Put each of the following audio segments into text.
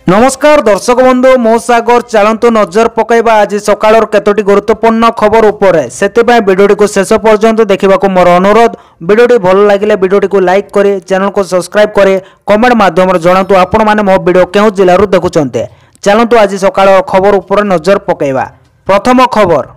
नमस्कार दर्शक बंधु मो सागर चलतु नजर पकईबा आज सकाळ केतोटी गुरुत्वपूर्ण खबर उपरे सेतिबाई वीडियोटी को शेष पर्यंत देखा मोर अनुरोध। वीडियोटी भल लगे वीडियोटी को लाइक करे, चैनल को सब्सक्राइब करे, कमेंट माध्यम जनातु आपण माने मो वीडियो केउ जिल्लारू देखुचंते। चलतु आज सकाळ खबर उपरे नजर पकईबा। प्रथम खबर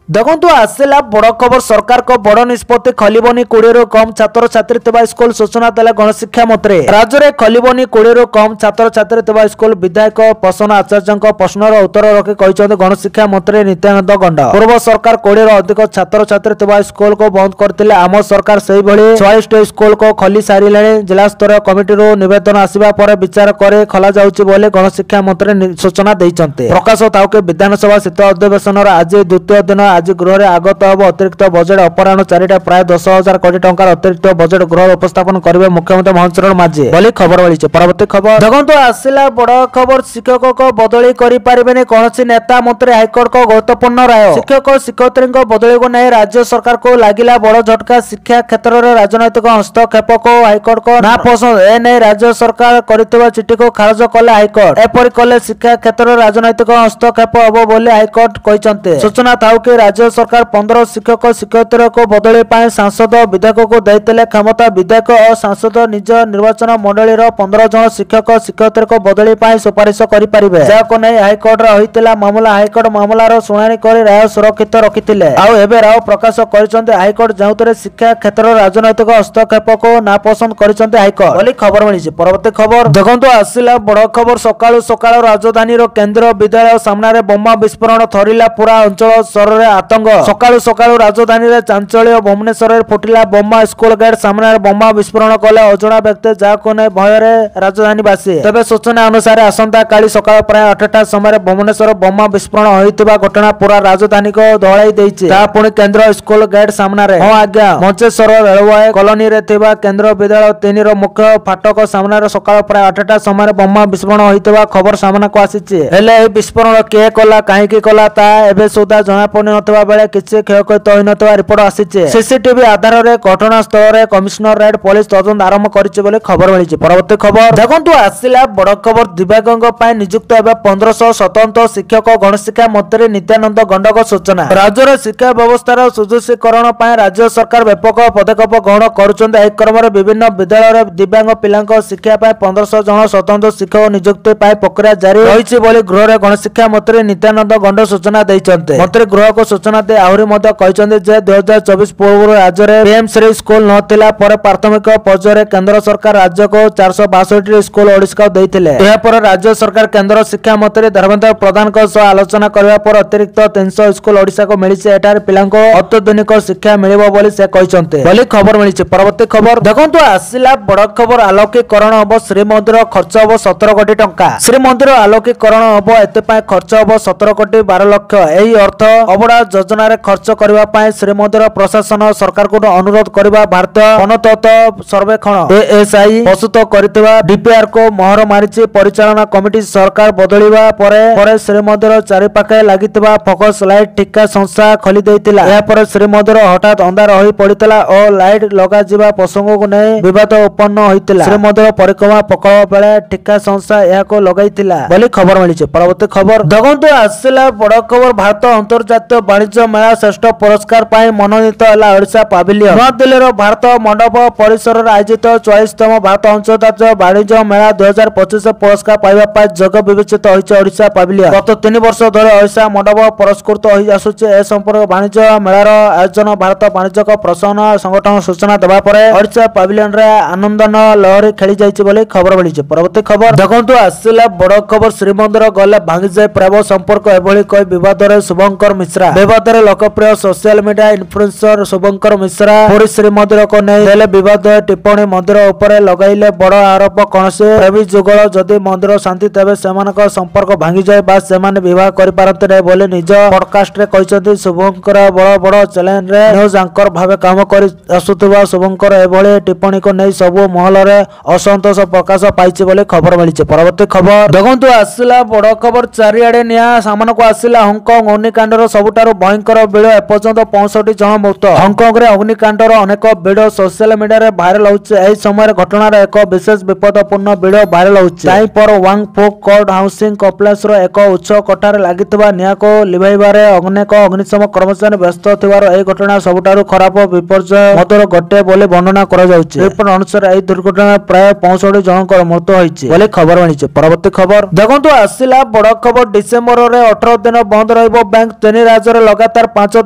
देखु आसला बड़ खबर। सरकार को बड़ निष्पत्ति खलिबनी 20 रु कम छात्र छात्री तेबा स्कूल सूचना देला गणशिक्षा मंत्री। राज्य में खलिबनी 20 रु कम छात्र छात्री तेबा स्कूल विधायक प्रसन्न आचार्य प्रश्नर उत्तर रखी कहते गणशिक्षा मंत्री नित्यानंद गंड। पूर्व सरकार 20 रु अधिक छात्र छात्री तेबा स्कूल को बंद करते, आम सरकार से 44 स्कूल को खोली सारे। जिला स्तर कमिटी नवेदन आसवा पर विचार करे खोल जाउछि गणशिक्षा मंत्री सूचना देइछन्ते। प्रकाश ताउके विधानसभा शीत अधिवेशन आज द्वितीय दिन आज गृह आगत हम अतिरिक्त बजेट अपराह 4टा प्राय 10,000 कोटी टंकार अतिरिक्त बजेट गृह उपस्थापन करेंगे मुख्यमंत्री मोहन चरण माझी बोली खबर मिली। परवर्ती खबर देखो आसला बड़ खबर। शिक्षक को बदली करें कौन नेता मंत्री हाइकोर्ट को गुरुत्वपूर्ण राय। शिक्षक शिक्षयित्री बदली को नहीं राज्य सरकार को लगिला बड़ झटका। शिक्षा क्षेत्र में राजनैतिक हस्तक्षेप को हाइकोर्ट को ना पसंद। एने राज्य सरकार कर चिठी को खारज कले हाइकोर्ट। एपरी कले शिक्षा क्षेत्र में राजनैतिक हस्तक्षेप हम बोली हाइकोर्ट कहते। सूचना था कि राज्य सरकार 15 शिक्षक शिक्षयित्री को बदली सांसद विधायक को देते क्षमता। विधायक और सांसद निज निर्वाचन मंडली 15 जन शिक्षक शिक्षयित्री को बदली सुपारिश करेंगे। जहां नहीं हाइकोर्ट होता मामला हाइकोर्ट मामलार शुणाणी कर राय सुरक्षित रखी। राय प्रकाश कर हाइकोर्ट जो शिक्षा क्षेत्र राजनैतिक हस्तक्षेप को नापसंद कर हाइकोर्ट खबर मिली। परवर्ती खबर देखो आसला बड़ खबर। सकाळु सकाळु राजधानी केंद्रीय विद्यालय सामने बोमा विस्फोरण थरिला पूरा अंचल स्तर में आतंक। सकाळु सकाळु राजधानी रे चांचल्य। भुवनेश्वर रे फुटिला बोमा। स्कूल गेट सामने बोमा विस्फोरण कले अजଣା व्यक्ति जाको ने भय राजधानीवासी। तेबे सूचना अनुसार आसंता काली सकाळ प्राय 8टा समय भुवनेश्वर बोमा विस्फोरण होइतिबा घटना पूरा राजधानी को दहलाई देइछि। ता पुणी केंद्र स्कूल गेट सामने रे हां आज्ञा मंचेश्वर रेलवे कॉलोनी रे थिबा केंद्र विद्यालय 3 रो मुख्य फाटक सामने सकाळ प्राय 8टा समय बोमा विस्फोरण होइतिबा खबर सामना को आसीछि। हेले ए विस्फोरण के कला काहे की कला ता एबे सुधा जणा पड़ि नथबा बेले किछि क्षयक्षत होई नथबा रिपोर्ट आसीछि। सीसीटीवी आधार रे घटनास्थल रे कमिश्नरेट पुलिस तदंत आरंभ करिछि बोले खबर मिलिछि। परवर्ती खबर देखंतु आसिला बड़ खबर। दिव्यांगक पय नियुक्त हेबे 1500 स्वतंत्र शिक्षक। गणशिक्षा मंत्री नित्यानंद गंडक सूचना। राज्य रे शिक्षा व्यवस्थार सुदृढीकरण पय राज्य सरकार व्यापक पदक्षेप ग्रहण करुछन्ते। एही क्रम रे विभिन्न विद्यालय रे दिव्यांग पिलांक शिक्षा पय 1500 जन स्वतंत्र शिक्षक नियुक्ति पय प्रक्रिया जारी रहिछि बोले गृह रे गणशिक्षा मंत्री नित्यानंद गंड सूचना दैछन्ते। मंत्री गृह को सूचना दे आहरी मध्य कहते 2024 पूर्व राज्य में पीएम श्री स्कूल नथिला पर प्राथमिक पर्यायर केंद्र सरकार राज्य को 462 स्कूल ओडिशा को देइथिले। एहा पर राज्य सरकार केंद्र शिक्षा मंत्री धर्मेंद्र प्रधान को सह आलोचना करबा पर अतिरिक्त 300 स्कूल ओडिशा को मिलिছে। एटार पिलांको अत्याधुनिक शिक्षा मिलिबो बोली से कहचंते बोली खबर मिलिছে। परवर्ती खबर देखंतु आसिला बड़ खबर। आलोकीकरण हबो श्रीमंदिर खर्च हबो 17 कोटी टंका। श्रीमंदिर आलोकीकरण हबो एते पय खर्च हबो 17 कोटी 12 लाख। एही अर्थ अबडा योजना रे खर्च करबा पय श्रीमंदिर प्रशासन सरकार को अनुरोध करबा भारतीय वनतत्व सर्वेक्षण एएसआई प्रस्तुत करथिबा डीपीआर को मोहर मारिछि। परिचालना कमिटी सरकार बदलिबा परे श्रीमंदिर चारिपाखे लागितबा फोकस लाइट ठिका संस्था खोली देइतिला। या पर श्रीमंदिर हठात अंधार होई पड़ितला और लाइट लगा जिबा प्रसंग को नै विवाद उत्पन्न होइतिला। श्रीमंदिर परिक्रमा प्रकल्प बेले ठिका संस्था या को लगाइतिला बोली खबर मिलिछि। परवर्ती खबर देखंतु आसिला बड़ खबर। भारत अंतर्जातीय वाणिज्य मेला श्रेष्ठ पुरस्कार पाई मनोनीत है ओडिशा पाविलियन। नवा दिल्ली भारत मंडप परिसर आयोजित 44तम भारत अंतर्जातीय वाणिज्य मेला 2025 पुरस्कार पाइबा जग विवेचित होइछ ओडिशा पाविलियन। गत 3 वर्ष धरि ओडिशा मंडप पुरस्कृत होई आसुछि। ए संपर्क वाणिज्य मेलार आयोजन भारत वाणिज्य प्रसारण संगठन सूचना देबा परे ओडिशा पाविलियन रे आनंदन लहरी खेली जाइछि बोली खबर मिलिछि। परवर्ती खबर देखंतु आसिला बड़ खबर। श्रीमंदिर गले भांगी जाय प्रेम संपर्क एभली कहि विवाद रे शुभंकर मिश्रा। विवाद रे लोकप्रिय सोशल मीडिया इन्फ्लुएंसर शुभंकर मिश्रा पुरी श्रीमंदिर को नहीं देले विवाद टिप्पणी मंदिर ऊपर लगाइले बड़ आरोप। कौन प्रेमी जुगल जदि मंदिर शांति तेबे सेमानक संपर्क भांगी जाए बा सेमाने विवाह करि पारंते नै बोले निज पॉडकास्ट रे कहचंती। शुभंकर बड़ बड़ चैनल रे न्यूज एंकर भाबे काम करि आसुतबा शुभंकर एभली टिप्पणी को नहीं सब महल रे असंतोष प्रकाश पाइछि बोले खबर मिलिछि। परवर्ती खबर देखंतु आसिला बड़ खबर। चारिआडे निया सामान को आसिला हांगकांग अग्निकांडर सबुठार भयंकर ଭିଡିଓ ଏପର୍ଯ୍ୟନ୍ତ 65 ଜଣ ମୃତ। ହଂକଂରେ ଅଗ୍ନିକାଣ୍ଡର ଅନେକ ଭିଡିଓ ସୋସିଆଲ ମିଡିଆରେ ଭାଇରାଲ ହେଉଛି। ଏହି ସମୟରେ ଘଟଣାର ଏକ ବିଶେଷ ବିପଦପୂର୍ଣ୍ଣ ଭିଡିଓ ଭାଇରାଲ ହେଉଛି। ଚାଇପର ୱାଙ୍ଗ ଫୋକ୍ କୋର୍ଟ ହାଉସିଂ କମ୍ପ୍ଲେକ୍ସର ଏକ ଉଚ୍ଚ କୋଠାରେ ଲାଗିଥିବା ନିଆଁକୁ ଲିଭାଇବାରେ ଅନେକ ଅଗ୍ନିଶମ କର୍ମଚାରୀ ବ୍ୟସ୍ତ ଥିବାରୁ ଏହି ଘଟଣା ସବୁଠାରୁ ଖରାପ ବିପର୍ଯ୍ୟୟ ମଧ୍ୟରୁ ଗୋଟିଏ ବୋଲି ବର୍ଣ୍ଣନା କରାଯାଉଛି। ରିପୋର୍ଟ ଅନୁସାରେ ଏହି ଦୁର୍ଘଟଣାରେ ପ୍ରାୟ 65 ଜଣଙ୍କର ମୃତ୍ୟୁ ହୋଇଛି ବୋଲି ଖବର ମିଳିଛି। ପରବର୍ତ୍ତୀ ଖବର ଦେଖନ୍ତୁ, ଆସିଲା ବଡ ଖବର। ଡିସେମ୍ବରରେ 18 ଦିନ ବନ୍ଦ ରହିବ ବ୍ୟାଙ୍କ। 3 ରାଜ୍ୟରେ ଲଗାତାର 5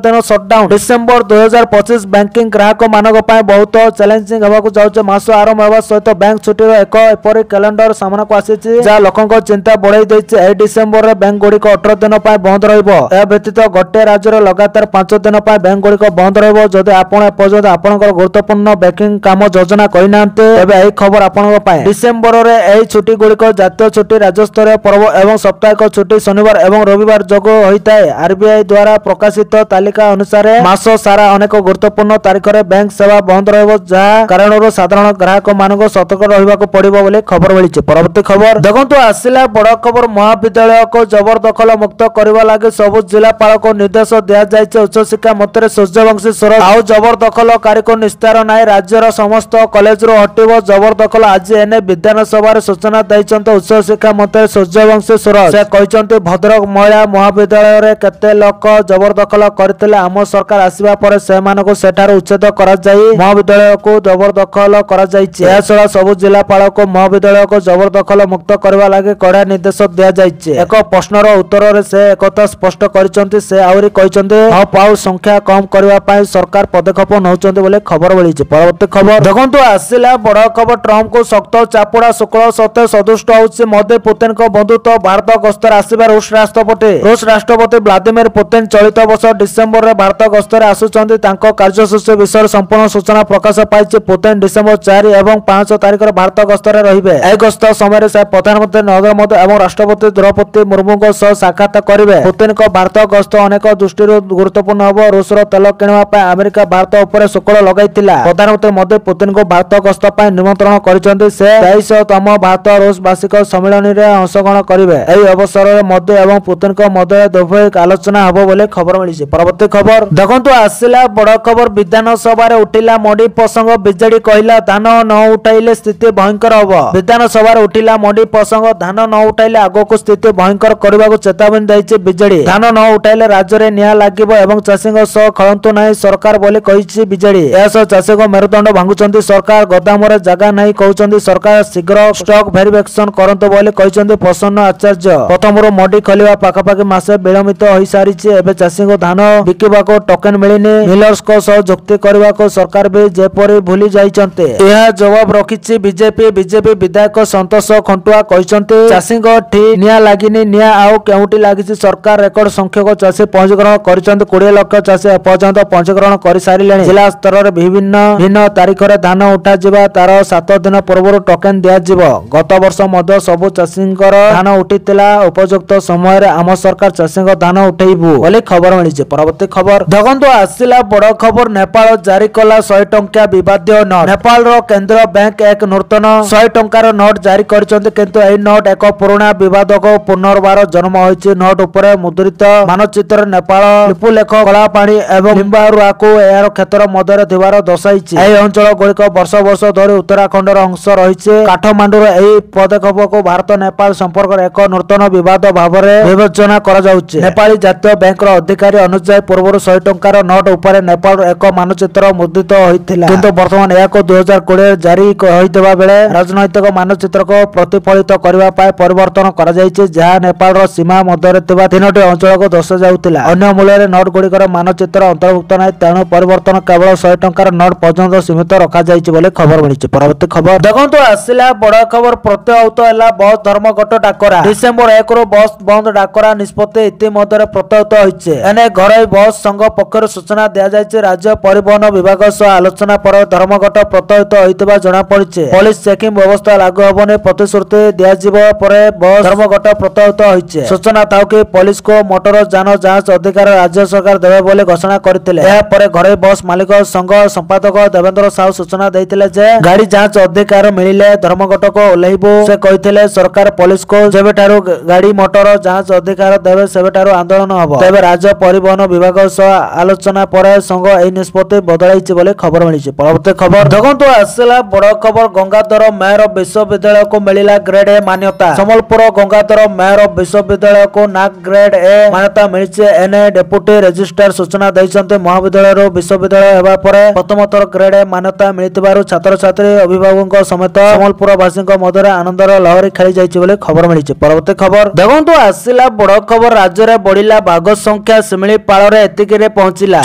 ଦିନ ସଟଡାଉନ। ଡିସେମ୍ବର 2025 ବ୍ୟାଙ୍କିଂ ଗ୍ରାହକ ମାନଙ୍କ ପାଇଁ ବହୁତ ଚ୍ୟାଲେଞ୍ଜିଂ ହେବାକୁ ଯାଉଛି। ମାସ ଆରମ୍ଭ ହେବା ସହିତ ବ୍ୟାଙ୍କ ଛୁଟିର ଏକ ଏପରି କ୍ୟାଲେଣ୍ଡର ସାମ୍ନାକୁ ଆସିଛି ଯାହା ଲୋକଙ୍କ ଚିନ୍ତା ବଢାଇ ଦେଇଛି। ଏହି ଡିସେମ୍ବରରେ ବ୍ୟାଙ୍କ ଗୁଡିକ 18 ଦିନ ପାଇଁ ବନ୍ଦ ରହିବ। ଏହା ବ୍ୟତୀତ ଗୋଟିଏ ରାଜ୍ୟରେ ଲଗାତାର 5 ଦିନ ପାଇଁ ବ୍ୟାଙ୍କ ଗୁଡିକ ବନ୍ଦ ରହିବ। ଯଦି ଆପଣ ଏପର୍ଯ୍ୟନ୍ତ ଆପଣଙ୍କର ଗୁରୁତ୍ୱପୂର୍ଣ୍ଣ ବ୍ୟାଙ୍କିଂ କାମ ଯୋଜନା କରିନାହାନ୍ତି ତେବେ ଏହି ଖବର ଆପଣଙ୍କ ପାଇଁ। ଡିସେମ୍ବରରେ ଏହି ଛୁଟି ଗୁଡିକ ଜାତୀୟ ଛୁଟି, ରାଜ୍ୟସ୍ତରୀୟ ପର୍ବ ଏବଂ ସାପ୍ତାହିକ ଛୁଟି ଶନିବାର ଏବଂ ରବିବାର ଯୋଗ ହୋଇଥାଏ। ଆରବିଆଇ ଦ୍ୱାରା ପ୍ରକାଶିତ ତାଲିକା ଅନୁସାରେ ମାସ ସାରା ଅନେକ ଗୁରୁତ୍ୱପୂର୍ଣ୍ଣ ତାରିଖରେ ବ୍ୟାଙ୍କ ସେବା ବନ୍ଦ ରହିବ, ଯାହା କାରଣରୁ ସାଧାରଣ ଗ୍ରାହକ ମାନଙ୍କୁ ସତର୍କ ରହିବାକୁ ପଡିବ ବୋଲି ଖବର ମିଳିଛି। ପରବର୍ତ୍ତୀ ଖବର ଦେଖନ୍ତୁ, ଆସିଲା ବଡ ଖବର। ମହାବିଦ୍ୟାଳୟକୁ ଜବରଦଖଲ ମୁକ୍ତ କରିବା ଲାଗି ସବୁ ଜିଲ୍ଲାପାଳଙ୍କୁ ନିର୍ଦ୍ଦେଶ ଦିଆଯାଇଛି। ଉଚ୍ଚଶିକ୍ଷା ମନ୍ତ୍ରୀ ସୂର୍ଯ୍ୟବଂଶୀ ସ୍ୱର ଆଉ ଜବରଦଖଲକାରୀକୁ ନିସ୍ତାର ନାହିଁ। ରାଜ୍ୟର ସମସ୍ତ କଲେଜରୁ ହଟିବ ଜବରଦଖଲ। ଆଜି ଏନେ ବିଧାନସଭାରେ ସୂଚନା ଦେଇଛନ୍ତି ଉଚ୍ଚଶିକ୍ଷା ମନ୍ତ୍ରୀ ସୂର୍ଯ୍ୟବଂଶୀ ସ୍ୱର। ସେ କହିଛନ୍ତି, ଭଦ୍ରକ ମହିଳା ମହାବିଦ୍ୟାଳୟରେ କେତେ ଲୋକ ଜବରଦଖଲ କରିଥିଲେ। ଆମ ସରକାର ଆସିବା ପରେ ସେମାନଙ୍କୁ ସେଠାରୁ ଉଚ୍ଛେଦ କରାଯାଇ ମହାବିଦ୍ୟାଳୟକୁ ଜବରଦଖଲ କରାଯାଇଛି। ଏହାଛଡା ସବୁ ଜିଲ୍ଲାପାଳଙ୍କୁ ମହାବିଦ୍ୟାଳୟକୁ ଜବରଦଖଲ ମୁକ୍ତ କରିବା ଲାଗି କଡା ନିର୍ଦ୍ଦେଶ ଦିଆଯାଇଛି। ଏକ ପ୍ରଶ୍ନର ଉତ୍ତରରେ ସେ ଏକଥା ସ୍ପଷ୍ଟ କରିଛନ୍ତି। ସେ ଆହୁରି କହିଛନ୍ତି, ହପ୍ ଆଉ ସଂଖ୍ୟା କମ କରିବା ପାଇଁ ସରକାର ପଦକ୍ଷେପ ନେଉଛନ୍ତି ବୋଲି ଖବର ମିଳିଛି। ପରବର୍ତ୍ତୀ ଖବର ଦେଖନ୍ତୁ, ଆସିଲା ବଡ ଖବର। ଟ୍ରମ୍ପଙ୍କୁ ଶକ୍ତ ଚାପୁଡା। ଶୁକ୍ଳ ସତ୍ତ୍ୱେ ସନ୍ତୁଷ୍ଟ ହେଉଛି ମୋଦି। ପୁତିନଙ୍କ ବନ୍ଧୁତ୍ୱ। ଭାରତ ଗସ୍ତରେ ଆସିବେ ରୁଷ ରାଷ୍ଟ୍ରପତି। ରୁଷ ରାଷ୍ଟ୍ରପତି ଭ୍ଲାଦିମିର ପୁତିନ ଚଳିତ ବର୍ଷ ଡିସେମ୍ବରରେ ଭାରତ ଗସ୍ତରେ ଆସୁଛନ୍ତି। ତାଙ୍କ କାର୍ଯ୍ୟସୂଚୀ ବିଷୟରେ ସମ୍ପୂର୍ଣ୍ଣ ସୂଚନା ପ୍ରକାଶ ପାଇଛି। ପୁତିନ ଡିସେମ୍ବର 4 ଏବଂ 5 ତାରିଖରେ ଭାରତ ଗସ୍ତରେ ରହିବେ। ଏହି ଗସ୍ତ ସମୟରେ ସେ ପ୍ରଧାନମନ୍ତ୍ରୀ ନରେନ୍ଦ୍ର ମୋଦି ଏବଂ ରାଷ୍ଟ୍ରପତି ଦ୍ରୌପଦୀ ମୁର୍ମୁଙ୍କ ସହ ସାକ୍ଷାତ କରିବେ। ପୁତିନଙ୍କ ଭାରତ ଗସ୍ତ ଅନେକ ଦୃଷ୍ଟିରୁ ଗୁରୁତ୍ୱପୂର୍ଣ୍ଣ ହେବ। ରୁଷର ତେଲ କିଣିବା ପାଇଁ ଆମେରିକା ଭାରତ ଉପରେ ଶୁଳ୍କ ଲଗାଇଥିଲା। ପ୍ରଧାନମନ୍ତ୍ରୀ ମୋଦି ପୁତିନଙ୍କୁ ଭାରତ ଗସ୍ତ ପାଇଁ ନିମନ୍ତ୍ରଣ କରିଛନ୍ତି। ସେ 23ତମ ଭାରତ ରୁଷ ବାର୍ଷିକ ସମ୍ମିଳନୀରେ ଅଂଶଗ୍ରହଣ କରିବେ। ଏହି ଅବସରରେ ମୋଦି ଏବଂ ପୁତିନଙ୍କ ମଧ୍ୟରେ ଦ୍ୱୈପାକ୍ଷିକ ଆଲୋଚନା ହେବ ବୋଲି ଖବର ମିଳିଛି। ପରବର୍ତ୍ତୀ ଖବର ଦେଖନ୍ତୁ, ଆସିଲା ବଡ ଖବର। ବିଧାନସଭାରେ ଉଠିଲା ମୋଦି ପ୍ରସଙ୍ଗ। ବିଜେଡି କହିଲା, ଧାନ ନ ଉଠାଇଲେ ସ୍ଥିତି ଭୟଙ୍କର ହେବ। ବିଧାନସଭାରେ ଉଠିଲା ମୋଦି ପ୍ରସଙ୍ଗ। ଧାନ ନ ଉଠାଇଲେ ଆଗକୁ ସ୍ଥିତି ଭୟଙ୍କର କରିବାକୁ ଚେତାବନୀ ଦେଇଛି ବିଜେଡି। ଧାନ ନ ଉଠାଇଲେ ରାଜ୍ୟରେ ନିଆଁ ଲାଗିବ ଏବଂ ଚାଷୀଙ୍କ ସହ ଖେଳନ୍ତୁ ନାହିଁ ସରକାର ବୋଲି କହିଛି ବିଜେଡି। ଏହାସହ ଚାଷୀଙ୍କ ମେରୁଦଣ୍ଡ ଭାଙ୍ଗୁଛନ୍ତି ସରକାର। ଗୋଦାମରେ ଜାଗା ନାହିଁ କହୁଛନ୍ତି ସରକାର। ଶୀଘ୍ର ଷ୍ଟକ୍ ଭେରିଫିକେସନ କରନ୍ତୁ ବୋଲି କହିଛନ୍ତି ପ୍ରସନ୍ନ ଆଚାର୍ଯ୍ୟ। ପ୍ରଥମରୁ ମୋଦି ଖୋଲିବା ପାଖାପାଖି ମାସେ ବିଳମ୍ବିତ ହୋଇସାରିଛି। ଏବେ ଚାଷୀଙ୍କୁ ଧାନ ବିକିବାକୁ ଟୋକେନ ମିଳିନି। ମିଲର୍ସଙ୍କ ସହ ଯୁକ୍ତି କରିବାକୁ ସରକାର ବି ଯେପରି ଭୁଲି ଯାଇଛନ୍ତି। ଏହା ଜବାବ ରଖିଛି ବିଜେପି। ବିଜେପି ବିଧାୟକ ସନ୍ତୋଷ ଖଣ୍ଟୁଆ କହିଛନ୍ତି, ଚାଷୀଙ୍କ ଠିକ୍ ନିଆଁ ଲାଗିନି। ନିଆଁ ଆଉ କେଉଁଠି ଲାଗିଛି? ସରକାର ରେକର୍ଡ ସଂଖ୍ୟକ ଚାଷୀ ପଞ୍ଜୀକରଣ କରିଛନ୍ତି। 20 ଲକ୍ଷ ଚାଷୀ ଏପର୍ଯ୍ୟନ୍ତ ପଞ୍ଜୀକରଣ କରିସାରିଲେଣି। ଜିଲ୍ଲା ସ୍ତରରେ ଭିନ୍ନ ତାରିଖରେ ଧାନ ଉଠାଯିବା। ତାର 7 ଦିନ ପୂର୍ବରୁ ଟୋକେନ ଦିଆଯିବ। ଗତ ବର୍ଷ ମଧ୍ୟ ସବୁ ଚାଷୀଙ୍କର ଧାନ ଉଠିଥିଲା। ଉପଯୁକ୍ତ ସମୟରେ ଆମ ସରକାର ଚାଷୀଙ୍କ ଧାନ ଉଠେଇବୁ ବୋଲି ଖବର ମିଳିଛି। ପରବର୍ତ୍ତୀ ଖବର ଦେଖନ୍ତୁ, ଆସିଲା ବଡ ଖବର। ନେପାଳ ଜାରି କଲା 100 ଟଙ୍କିଆ ବିବାଦୀୟ ନୋଟ। ନେପାଳର କେନ୍ଦ୍ର ବ୍ୟାଙ୍କ ଏକ ନୂତନ 100 ଟଙ୍କାର ନୋଟ ଜାରି କରିଛନ୍ତି। କିନ୍ତୁ ଏହି ନୋଟ ଏକ ପୁରୁଣା ବିବାଦକୁ ପୁନର୍ବାର ଜନ୍ମ ହୋଇଛି। ନୋଟ ଉପରେ ମୁଦ୍ରିତ ମାନଚିତ୍ରରେ ନେପାଳ ଲିପୁଲେଖ କଳାପାଣି ଏବଂ ଲିମ୍ବାରୁଆକୁ ଏହାର କ୍ଷେତ୍ର ମଧ୍ୟରେ ଥିବାର ଦର୍ଶାଇଛି। ଏହି ଅଞ୍ଚଳ ଗୁଡିକ ବର୍ଷ ବର୍ଷ ଧରି ଉତ୍ତରାଖଣ୍ଡର ଅଂଶ ରହିଛି। କାଠମାଣ୍ଡୁର ଏହି ପଦକ୍ଷେପକୁ ଭାରତ ନେପାଳ ସମ୍ପର୍କରେ ଏକ ନୂତନ ବିବାଦ ଭାବରେ ବିବେଚନା କରାଯାଉଛି। ନେପାଳୀ ଜାତୀୟ ବ୍ୟାଙ୍କର ଅଧିକାରୀ ଅନୁଯାୟୀ ପୂର୍ବରୁ 100 ଟଙ୍କାର ନୋଟ ଉପରେ ନେପାଳର ଏକ ମାନଚିତ୍ର ମୁଦ୍ରିତ ହୋଇଥିଲା। କିନ୍ତୁ ବର୍ତ୍ତମାନ ଏହାକୁ 2020 ଜାରି ହୋଇଥିବା ବେଳେ ରାଜନୈତିକ ମାନଚିତ୍ରକୁ ପ୍ରତିଫଳିତ କରିବା ପାଇଁ ପରିବର୍ତ୍ତନ କରାଯାଇଛି, ଯାହା ନେପାଳର ସୀମା ମଧ୍ୟରେ ଥିବା 3ଟି ଅଞ୍ଚଳକୁ ଦର୍ଶାଯାଉଥିଲା। ଅନ୍ୟ ମୂଳରେ ନୋଟ ଗୁଡିକର ମାନଚିତ୍ର ଅନ୍ତର୍ଭୁକ୍ତ ନାହିଁ। ତେଣୁ ପରିବର୍ତ୍ତନ କେବଳ 100 ଟଙ୍କାର ନୋଟ ପର୍ଯ୍ୟନ୍ତ ସୀମିତ ରଖାଯାଇଛି ବୋଲି ଖବର ମିଳିଛି। ପରବର୍ତ୍ତୀ ଖବର ଦେଖନ୍ତୁ, ଆସିଲା ବଡ ଖବର। ପ୍ରତ୍ୟାହୃତ ହେଲା ବସ୍ ଧର୍ମଘଟ ଡାକରା। ଡିସେମ୍ବର 1ରୁ ବସ୍ ବନ୍ଦ ଡାକରା ନିଷ୍ପତ୍ତି ଇତିମଧ୍ୟରେ ପ୍ରତ୍ୟାହୃତ ହୋଇଛି। ଏନେ ଘରୋଇ ବସ୍ ସଂଘ ପକ୍ଷରୁ ସୂଚନା ଦିଆଯାଇଛି। ରାଜ୍ୟ ପରିବହନ ବିଭାଗ ସହ ଆଲୋଚନା ପରେ ଧର୍ମଘଟ ପ୍ରତ୍ୟାହୃତ ହୋଇଥିବା ଜଣାପଡିଛି। ପୋଲିସ ଚେକିଂ ବ୍ୟବସ୍ଥା ଲାଗୁ ହେବନି ପ୍ରତିଶ୍ରୁତି ଦିଆଯିବା ପରେ ବସ୍ ଧର୍ମଘଟ ପ୍ରତ୍ୟାହୃତ ହୋଇଛି। ସୂଚନା ଥାଉକି ପୋଲିସକୁ ମୋଟର ଯାନ ଯାଞ୍ଚ ଅଧିକାର ରାଜ୍ୟ ସରକାର ଦେବେ ବୋଲି ଘୋଷଣା କରିଥିଲେ। ଏହାପରେ ଘରୋଇ ବସ୍ ମାଲିକ ସଂଘ ସମ୍ପାଦକ ଦେବେନ୍ଦ୍ର ସାହୁ ସୂଚନା ଦେଇଥିଲେ ଯେ ଗାଡି ଯାଞ୍ଚ ଅଧିକାର ମିଳିଲେ ଧର୍ମଘଟକୁ ଓହ୍ଲାଇବୁ। ସେ କହିଥିଲେ, ସରକାର ପୋଲିସକୁ ଯେବେଠାରୁ ଗାଡି ମୋଟର ଯାଞ୍ଚ ଅଧିକାର ଦେବେ ସେବେଠାରୁ ଆନ୍ଦୋଳନ ହେବ। ତେବେ ରାଜ ପରିବହନ ବିଭାଗ ସହ ଆଲୋଚନା ପରେ ସଂଘ ଏହି ନିଷ୍ପତ୍ତି ବଦଳାଇଛି ବୋଲି ଖବର ମିଳିଛି। ପରବର୍ତ୍ତୀ ଖବର ଦେଖନ୍ତୁ ଆସିଲା ବଡ଼ ଖବର। ଗଙ୍ଗାଧର ମେହର ବିଶ୍ୱବିଦ୍ୟାଳୟକୁ ମିଳିଲା ଗ୍ରେଡ୍ ଏ ମାନ୍ୟତା। ସମ୍ବଲପୁର ଗଙ୍ଗାଧର ମେହର ବିଶ୍ୱବିଦ୍ୟାଳୟକୁ ନାକ୍ ଗ୍ରେଡ୍ ଏ ମାନ୍ୟତା ମିଳିଛି। ଏନେ ଡେପୁଟି ରେଜିଷ୍ଟ୍ରାର ସୂଚନା ଦେଇଛନ୍ତି। ମହାବିଦ୍ୟାଳୟରୁ ବିଶ୍ୱବିଦ୍ୟାଳୟ ହେବା ପରେ ପ୍ରଥମ ଥର ଗ୍ରେଡ୍ ଏ ମାନ୍ୟତା ମିଳିଥିବାରୁ ଛାତ୍ରଛାତ୍ରୀ ଅଭିଭାବକଙ୍କ ସମେତ ସମ୍ବଲପୁରବାସୀଙ୍କ ମଧ୍ୟରେ ଆନନ୍ଦର ଲହରୀ ଖେଳି ଯାଇଛି ବୋଲି ଖବର ମିଳିଛି। ପରବର୍ତ୍ତୀ ଖବର ଦେଖନ୍ତୁ ଆସିଲା ବଡ଼ ଖବର। ରାଜ୍ୟରେ ବଢିଲା ବାଘ ସଂଖ୍ୟା। ଶିମିଳିପାଳରେ ଏତିକିରେ ପହଞ୍ଚିଲା।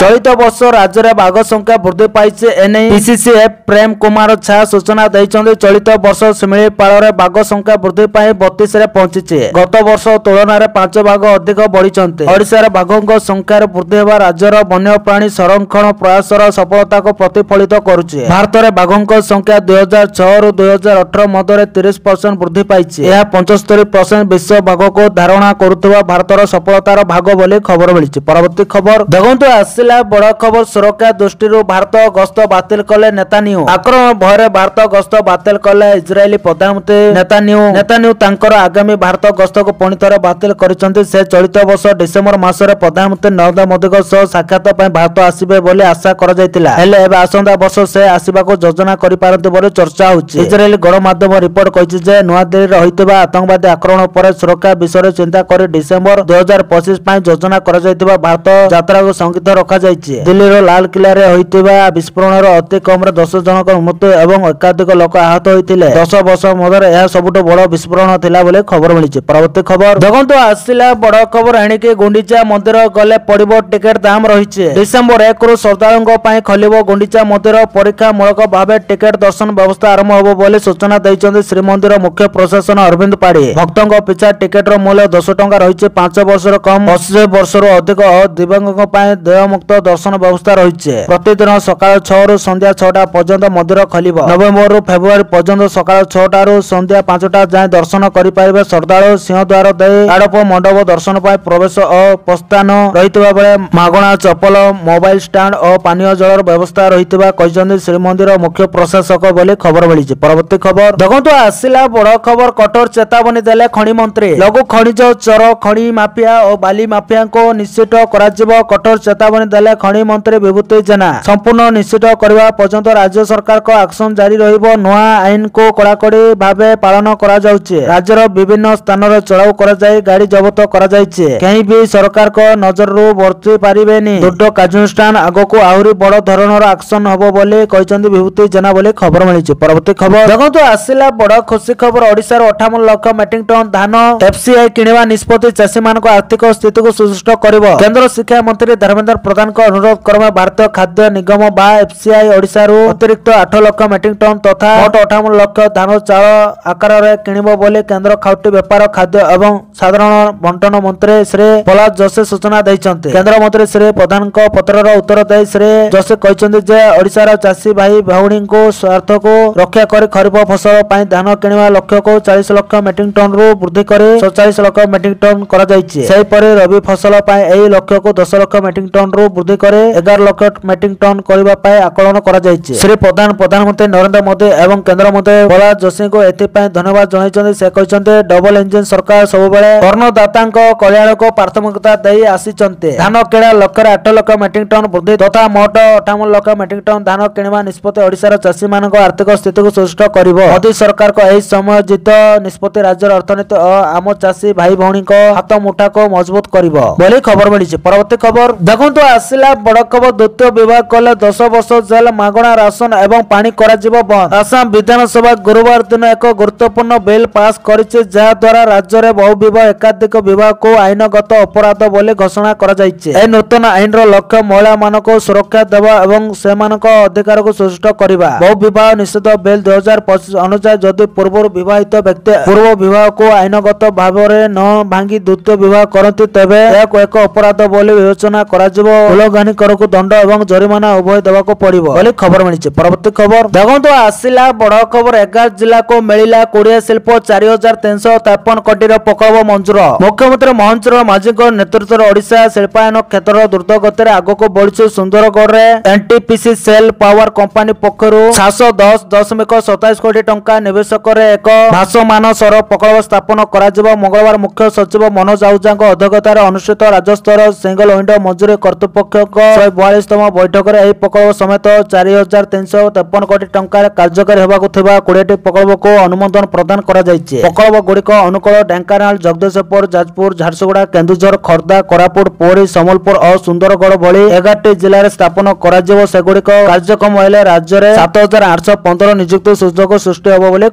ଚଳିତ ବର୍ଷ ରାଜ୍ୟରେ ବାଘ ସଂଖ୍ୟା ବୃଦ୍ଧି ପାଇଛି। ଏନେଇ ପିସିସିଏଫ୍ ପ୍ରେମ କୁମାର ଝା ସୂଚନା ଦେଇଛନ୍ତି। ଚଳିତ ବର୍ଷ ଶିମିଳିପାଳରେ ବାଘ ସଂଖ୍ୟା ବୃଦ୍ଧି ପାଇ 32ରେ ପହଞ୍ଚିଛି। ଗତ ବର୍ଷ ତୁଳନାରେ 5 ବାଘ ଅଧିକ ବଢିଛନ୍ତି। ଓଡ଼ିଶାରେ ବାଘଙ୍କ ସଂଖ୍ୟାରେ ବୃଦ୍ଧି ହେବା ରାଜ୍ୟର ବନ୍ୟପ୍ରାଣୀ ସଂରକ୍ଷଣ ପ୍ରୟାସର ସଫଳତାକୁ ପ୍ରତିଫଳିତ କରୁଛି। ଭାରତରେ ବାଘଙ୍କ ସଂଖ୍ୟା 2006ରୁ 2018 ମଧ୍ୟରେ 30% ବୃଦ୍ଧି ପାଇଛି। ଏହା 75% ବିଶ୍ୱ ବାଘକୁ ଧାରଣା କରୁଥିବା ଭାରତର ସଫଳତାର ଭାଗ ବୋଲି ଖବର ମିଳିଛି। ପରବର୍ତ୍ତୀ ଖବର ଦେଖନ୍ତୁ ଆସିଲା ବଡ଼ ଖବର। ସୁରକ୍ଷା ଦୃଷ୍ଟିରୁ ଭାରତ ଗସ୍ତ ବାତିଲ କଲେ ନେତାନ୍ୟାହୁ। ଆକ୍ରମଣ ଭୟରେ ଭାରତ ଗସ୍ତ ବାତିଲ କଲେ ଇସ୍ରାଏଲି ପ୍ରଧାନମନ୍ତ୍ରୀ ନେତାନ୍ୟାହୁ ତାଙ୍କର ଆଗାମୀ ଭାରତ ଗସ୍ତକୁ ପୁଣି ଥରେ ବାତିଲ କରିଛନ୍ତି। ସେ ଚଳିତ ବର୍ଷ ଡିସେମ୍ବର ମାସରେ ପ୍ରଧାନମନ୍ତ୍ରୀ ନରେନ୍ଦ୍ର ମୋଦିଙ୍କ ସହ ସାକ୍ଷାତ ପାଇଁ ଭାରତ ଆସିବେ ବୋଲି ଆଶା କରାଯାଇଥିଲା। ହେଲେ ଏବେ ଆସନ୍ତା ବର୍ଷ ସେ ଆସିବାକୁ ଯୋଜନା କରିପାରନ୍ତି ବୋଲି ଚର୍ଚ୍ଚା ହେଉଛି। ଇସ୍ରାଏଲି ଗଣମାଧ୍ୟମ ରିପୋର୍ଟ କହିଛି ଯେ ନୂଆଦିଲ୍ଲୀରେ ହୋଇଥିବା ଆତଙ୍କବାଦୀ ଆକ୍ରମଣ ପରେ ସୁରକ୍ଷା ବିଷୟରେ ଚିନ୍ତା କରି ଡିସେମ୍ବର 2025 ପାଇଁ ଯୋଜନା କରାଯାଇଥିବା ଭାରତ ଯାତ୍ରାକୁ ସ୍ଥଗିତ ରଖାଯାଇଛି। ଦିଲ୍ଲୀର ଲାଲକିଲ୍ଲାରେ ହୋଇଥିବା ବିସ୍ଫୋରଣରେ ଅତି କମରେ 10 ଜଣଙ୍କ ମୃତ୍ୟୁ ଏବଂ ଏକାଧିକ ଲୋକ ଆହତ ହୋଇଥିଲେ। 10 ବର୍ଷ ମଧ୍ୟରେ ଏହା ସବୁଠୁ ବଡ଼ ବିସ୍ଫୋରଣ ଥିଲା ବୋଲି ଖବର ମିଳିଛି। ପରବର୍ତ୍ତୀ ଖବର ଦେଖନ୍ତୁ ଆସିଲା ବଡ଼ ଖବର। ଏଣିକି ଗୁଣ୍ଡିଚା ମନ୍ଦିର ଗଲେ ପଡ଼ିବ ଟିକେଟ ଦାମ ରହିଛି। ଡିସେମ୍ବର 1ରୁ ଶ୍ରଦ୍ଧାଳୁଙ୍କ ପାଇଁ ଖୋଲିବ ଗୁଣ୍ଡିଚା ମନ୍ଦିର। ପରୀକ୍ଷାମୂଳକ ଭାବେ ଟିକେଟ ଦର୍ଶନ ବ୍ୟବସ୍ଥା ଆରମ୍ଭ ହେବ ବୋଲି ସୂଚନା ଦେଇଛନ୍ତି ଶ୍ରୀମନ୍ଦିର ମୁଖ୍ୟ ପ୍ରଶାସନ ଅରବିନ୍ଦ ପାଢ଼ୀ। ଭକ୍ତଙ୍କ ପିଛା ଟିକେଟର ମୂଲ୍ୟ 10 ଟଙ୍କା ରହିଛି। 5 ବର୍ଷରୁ କମ୍ 80 ବର୍ଷରୁ ଅଧିକ ଓ ଦିବ୍ୟାଙ୍ଗଙ୍କ ପାଇଁ ଦେୟମୁକ୍ତ ଦର୍ଶନ ବ୍ୟବସ୍ଥା ରହିଛି। ପ୍ରତିଦିନ ସକାଳ 6ରୁ ସନ୍ଧ୍ୟା 6ଟା ପର୍ଯ୍ୟନ୍ତ ମନ୍ଦିର ଖୋଲିବ। ନଭେମ୍ବରରୁ ଫେବୃଆରୀ ପର୍ଯ୍ୟନ୍ତ ସକାଳ 6ଟାରୁ ସନ୍ଧ୍ୟା 5ଟା ଯାଏଁ ଦର୍ଶନ କରିପାରିବେ ଶ୍ରଦ୍ଧାଳୁ। ସିଂହଦ୍ୱାର ଦେଇ ଆଡ଼ପ ମଣ୍ଡପ ଦର୍ଶନ ପାଇଁ ପ୍ରବେଶ ଓ ପ୍ରସ୍ଥାନ ରହିଥିବା ବେଳେ ମାଗଣା ଚପଲ, ମୋବାଇଲ ଷ୍ଟାଣ୍ଡ ଓ ପାନୀୟ ଜଳର ବ୍ୟବସ୍ଥା ରହିଥିବା କହିଛନ୍ତି ଶ୍ରୀମନ୍ଦିର ମୁଖ୍ୟ ପ୍ରଶାସକ ବୋଲି ଖବର ମିଳିଛି। ପରବର୍ତ୍ତୀ ଖବର ଦେଖନ୍ତୁ ଆସିଲା ବଡ଼ ଖବର। କଠୋର ଚେତାବନୀ ଦେଲେ ଖଣି ମନ୍ତ୍ରୀ। ଲଘୁ ଖଣିଜ ଚୋର, ଖଣି ମାଫିଆ ଓ ବାଲି ମାଫିଆଙ୍କୁ ନିଶ୍ଚିତ କରାଯିବ। କଠୋର ଚେତାବନୀ ଦେଲେ ଖଣି ମନ୍ତ୍ରୀ ବିଭୂତି ଜେନା। ସମ୍ପୂର୍ଣ୍ଣ ନିଶ୍ଚିତ କରିବା ପର୍ଯ୍ୟନ୍ତ ରାଜ୍ୟ ସରକାରଙ୍କ ଆକ୍ସନ ଜାରି ରହିବ। ନୂଆ ଆଇନକୁ କଡ଼ାକଡ଼ି ଭାବେ ପାଳନ କରାଯାଉଛି। ରାଜ୍ୟର ବିଭିନ୍ନ ସ୍ଥାନରେ ଚଢ଼ାଉ କରାଯାଇ ଗାଡ଼ି ଜବତ କରାଯାଇଛି। କେହି ବି ସରକାରଙ୍କ ନଜରରୁ ବର୍ତ୍ତି ପାରିବେନି। ଦୃଢ଼ କାର୍ଯ୍ୟାନୁଷ୍ଠାନ ଆଗକୁ ଆହୁରି ବଡ଼ ଧରଣର ଆକ୍ସନ ହେବ ବୋଲି କହିଛନ୍ତି ବିଭୂତି ଜେନା ବୋଲି ଖବର ମିଳିଛି। ପରବର୍ତ୍ତୀ ଖବର ଦେଖନ୍ତୁ ଆସିଲା ବଡ଼ ଖୁସି ଖବର। ଓଡ଼ିଶାର 58 ଲକ୍ଷ ମେଟ୍ରିକ ଟନ୍ ଧାନ ଏଫ୍ସିଆଇ କିଣିବା ନିଷ୍ପତ୍ତି ଚାଷୀମାନଙ୍କ ଆର୍ଥିକ ସ୍ଥିତିକୁ ସୁଦୃଢ଼ କରିବ। କେନ୍ଦ୍ର ଶିକ୍ଷା ମନ୍ତ୍ରୀ ଧର୍ମେନ୍ଦ୍ର ପ୍ରଧାନଙ୍କ ଅନୁରୋଧ କ୍ରମେ ଭାରତୀୟ ଖାଦ୍ୟ ନିଗମ ବା ଏଫ୍ସିଆଇ ଓଡ଼ିଶାରୁ ଅତିରିକ୍ତ 8 ଲକ୍ଷ ମେଟ୍ରିକ ଟନ୍ ତଥା ମୋଟ 58 ଲକ୍ଷ ଧାନ ଚାଉଳ ଆକାରରେ କିଣିବ ବୋଲି କେନ୍ଦ୍ର ଖାଉଟି ବ୍ୟାପାର, ଖାଦ୍ୟ ଏବଂ ସାଧାରଣ ବଣ୍ଟନ ମନ୍ତ୍ରୀ ଶ୍ରୀ ପ୍ରହ୍ଲାଦ ଯୋଶୀ ସୂଚନା ଦେଇଛନ୍ତି। କେନ୍ଦ୍ରମନ୍ତ୍ରୀ ଶ୍ରୀ ପ୍ରଧାନଙ୍କ ପତ୍ରର ଉତ୍ତର ଦେଇ ଶ୍ରୀ ଯୋଶୀ କହିଛନ୍ତି ଯେ ଓଡ଼ିଶାର ଚାଷୀ ଭାଇ ଭଉଣୀଙ୍କ ସ୍ୱାର୍ଥକୁ ରକ୍ଷା କରି ଖରିଫ ଫସଲ ପାଇଁ ଧାନ କିଣିବା ଲକ୍ଷ୍ୟକୁ 40 ଲକ୍ଷ ମେଟ୍ରିକ ଟନ୍ରୁ ବୃଦ୍ଧି କରି 47 ଲକ୍ଷ ମେଟ୍ରିକ ଟନ୍ କରାଯାଇଛି। ସେହିପରି ରବି ଫସଲ ପାଇଁ ଏହି ଲକ୍ଷ୍ୟକୁ 10 ଲକ୍ଷ ମେଟ୍ରିକ ଟନ୍ରୁ ବୃଦ୍ଧି କରି 11 ଲକ୍ଷ ମେଟ୍ରିକ ଟନ୍ କରିବା ପାଇଁ ଆକଳନ କରାଯାଇଛି। ଶ୍ରୀ ପ୍ରଧାନ ପ୍ରଧାନମନ୍ତ୍ରୀ ନରେନ୍ଦ୍ର ମୋଦି ଏବଂ କେନ୍ଦ୍ରମନ୍ତ୍ରୀ ପ୍ରହ୍ଲାଦ ଯୋଶୀଙ୍କୁ ଏଥିପାଇଁ ଧନ୍ୟବାଦ ଜଣାଇଛନ୍ତି। ସେ କହିଛନ୍ତି ଡବଲ ଇଞ୍ଜିନ ସରକାର ସବୁବେଳେ କର୍ଣ୍ଣଦାତାଙ୍କ କଲ୍ୟାଣକୁ ପ୍ରାଥମିକତା ଦେଇ ଆସିଛନ୍ତି। ଧାନ କିଣା ଲକ୍ଷ୍ୟରେ 8 ଲକ୍ଷ ମେଟ୍ରିକ ଟନ୍ ବୃଦ୍ଧି ତଥା ମୋଟ 58 ଲକ୍ଷ ମେଟ୍ରିକ ଟନ୍ ଧାନ କିଣିବା ନିଷ୍ପତ୍ତି ଓଡ଼ିଶାର ଚାଷୀମାନଙ୍କ ଆର୍ଥିକ ସ୍ଥିତିକୁ ସୁଦୃଢ଼ କରିବ। ମୋଦି ସରକାରଙ୍କ ଏହି ସମୟୋଚିତ ନିଷ୍ପତ୍ତି ରାଜ୍ୟର ଅର୍ଥନୀତି ଓ ଆମ ଚାଷୀ ଭାଇ ଭଉଣୀଙ୍କ ହାତ ମୁଠାକୁ ମଜବୁତ କରିବ ବୋଲି ଖବର ମିଳିଛି। ପରବର୍ତ୍ତୀ ଖବର ଦେଖନ୍ତୁ ଆସିଲା ବଡ଼ ଖବର। ଦ୍ୱିତୀୟ ବିବାହ କଲେ 10 ବର୍ଷ ଜେଲ, ମାଗଣା ରାସନ ଏବଂ ପାଣି କରାଯିବ ବନ୍ଦ। ଆସାମ ବିଧାନସଭା ଗୁରୁବାର ଦିନ ଏକ ଗୁରୁତ୍ୱପୂର୍ଣ୍ଣ ବିଲ୍ ପାସ୍ କରିଛି ଯାହା ଦ୍ୱାରା ରାଜ୍ୟରେ ବହୁ ବିବାହ, ଏକାଧିକ ବିବାହକୁ ଆଇନଗତ ଅପରାଧ ବୋଲି ଘୋଷଣା କରାଯାଇଛି। ଏହି ନୂତନ ଆଇନର ଲକ୍ଷ୍ୟ ମହିଳାମାନଙ୍କୁ ସୁରକ୍ଷା ଦେବା ଏବଂ ସେମାନଙ୍କ ଅଧିକାରକୁ ସୁଦୃଢ଼ କରିବା। ବହୁ ବିବାହ ନିଷେଧ ବିଲ୍ 2025 ଅନୁଯାୟୀ ଯଦି ପୂର୍ବରୁ ବିବାହିତ ବ୍ୟକ୍ତି ପୂର୍ବ ବିବାହକୁ ଆଇନଗତ ଭାବରେ ନ ଭାଙ୍ଗି ଦ୍ୱିତୀୟ ବିବାହ କରନ୍ତି ତେବେ ଏହାକୁ ଏକ ଅପରାଧ ବୋଲି ବିବେଚନା କରାଯିବ। ଉଲ୍ଲଂଘନକାରୀଙ୍କୁ ଦଣ୍ଡ ଏବଂ ଜରିମାନା ଉଭୟ ଦେବାକୁ ପଡ଼ିବ ବୋଲି ଖବର ମିଳିଛି। ପରବର୍ତ୍ତୀ ଖବର ଦେଖନ୍ତୁ ଆସିଲା ବଡ଼ ଖବର। 11 ଜିଲ୍ଲାକୁ ମିଳିଲା 20 ଶିଳ୍ପ 4353 କୋଟିର ପ୍ରକଳ୍ପ ମଞ୍ଜୁର। ମୁଖ୍ୟମନ୍ତ୍ରୀ ମୋହନ ଚରଣ ମାଝୀଙ୍କ ନେତୃତ୍ୱରେ ଓଡ଼ିଶା ଶିଳ୍ପାୟନ କ୍ଷେତ୍ରର ଦ୍ରୁତ ଗତିରେ ଆଗକୁ ବଢିଛି। ସୁନ୍ଦରଗଡ଼ରେ ଏନ୍ଟିପିସି ସେଲ୍ ପାୱାର କମ୍ପାନୀ ପକ୍ଷରୁ 710.27 କୋଟି ଟଙ୍କା ନିବେଶକରେ ଏକ ଭାସମାନ ସୌର ପ୍ରକଳ୍ପ ସ୍ଥାପନ କରାଯିବ। ମଙ୍ଗଳବାର ମୁଖ୍ୟ ସଚିବ ମନୋଜ ଆହୁଜାଙ୍କ ଅଧ୍ୟକ୍ଷତାରେ ଅନୁଷ୍ଠିତ राज्यस्तर सिंगल विंडो मंजूरी कर्तृपक्ष 142तम बैठक में यह प्रकल्प समेत 4353 कोटी टंका कार्यकारी होगा 20 प्रकल्प को अनुमोदन प्रदान करा जायछि। प्रकल्प गुड़िक अनुकूल ढेंकानाल जगदीशपुर जाजपुर झारसुगुड़ा केन्दुझर खोर्धा कोरापुट पुरी सम्बलपुर और सुंदरगढ़ भली 11 जिले में स्थापन कर सेगुड़िक कार्यक्रम हेले राज्य में 7815 नियुक्ति सुजोग सृष्टि होब बोली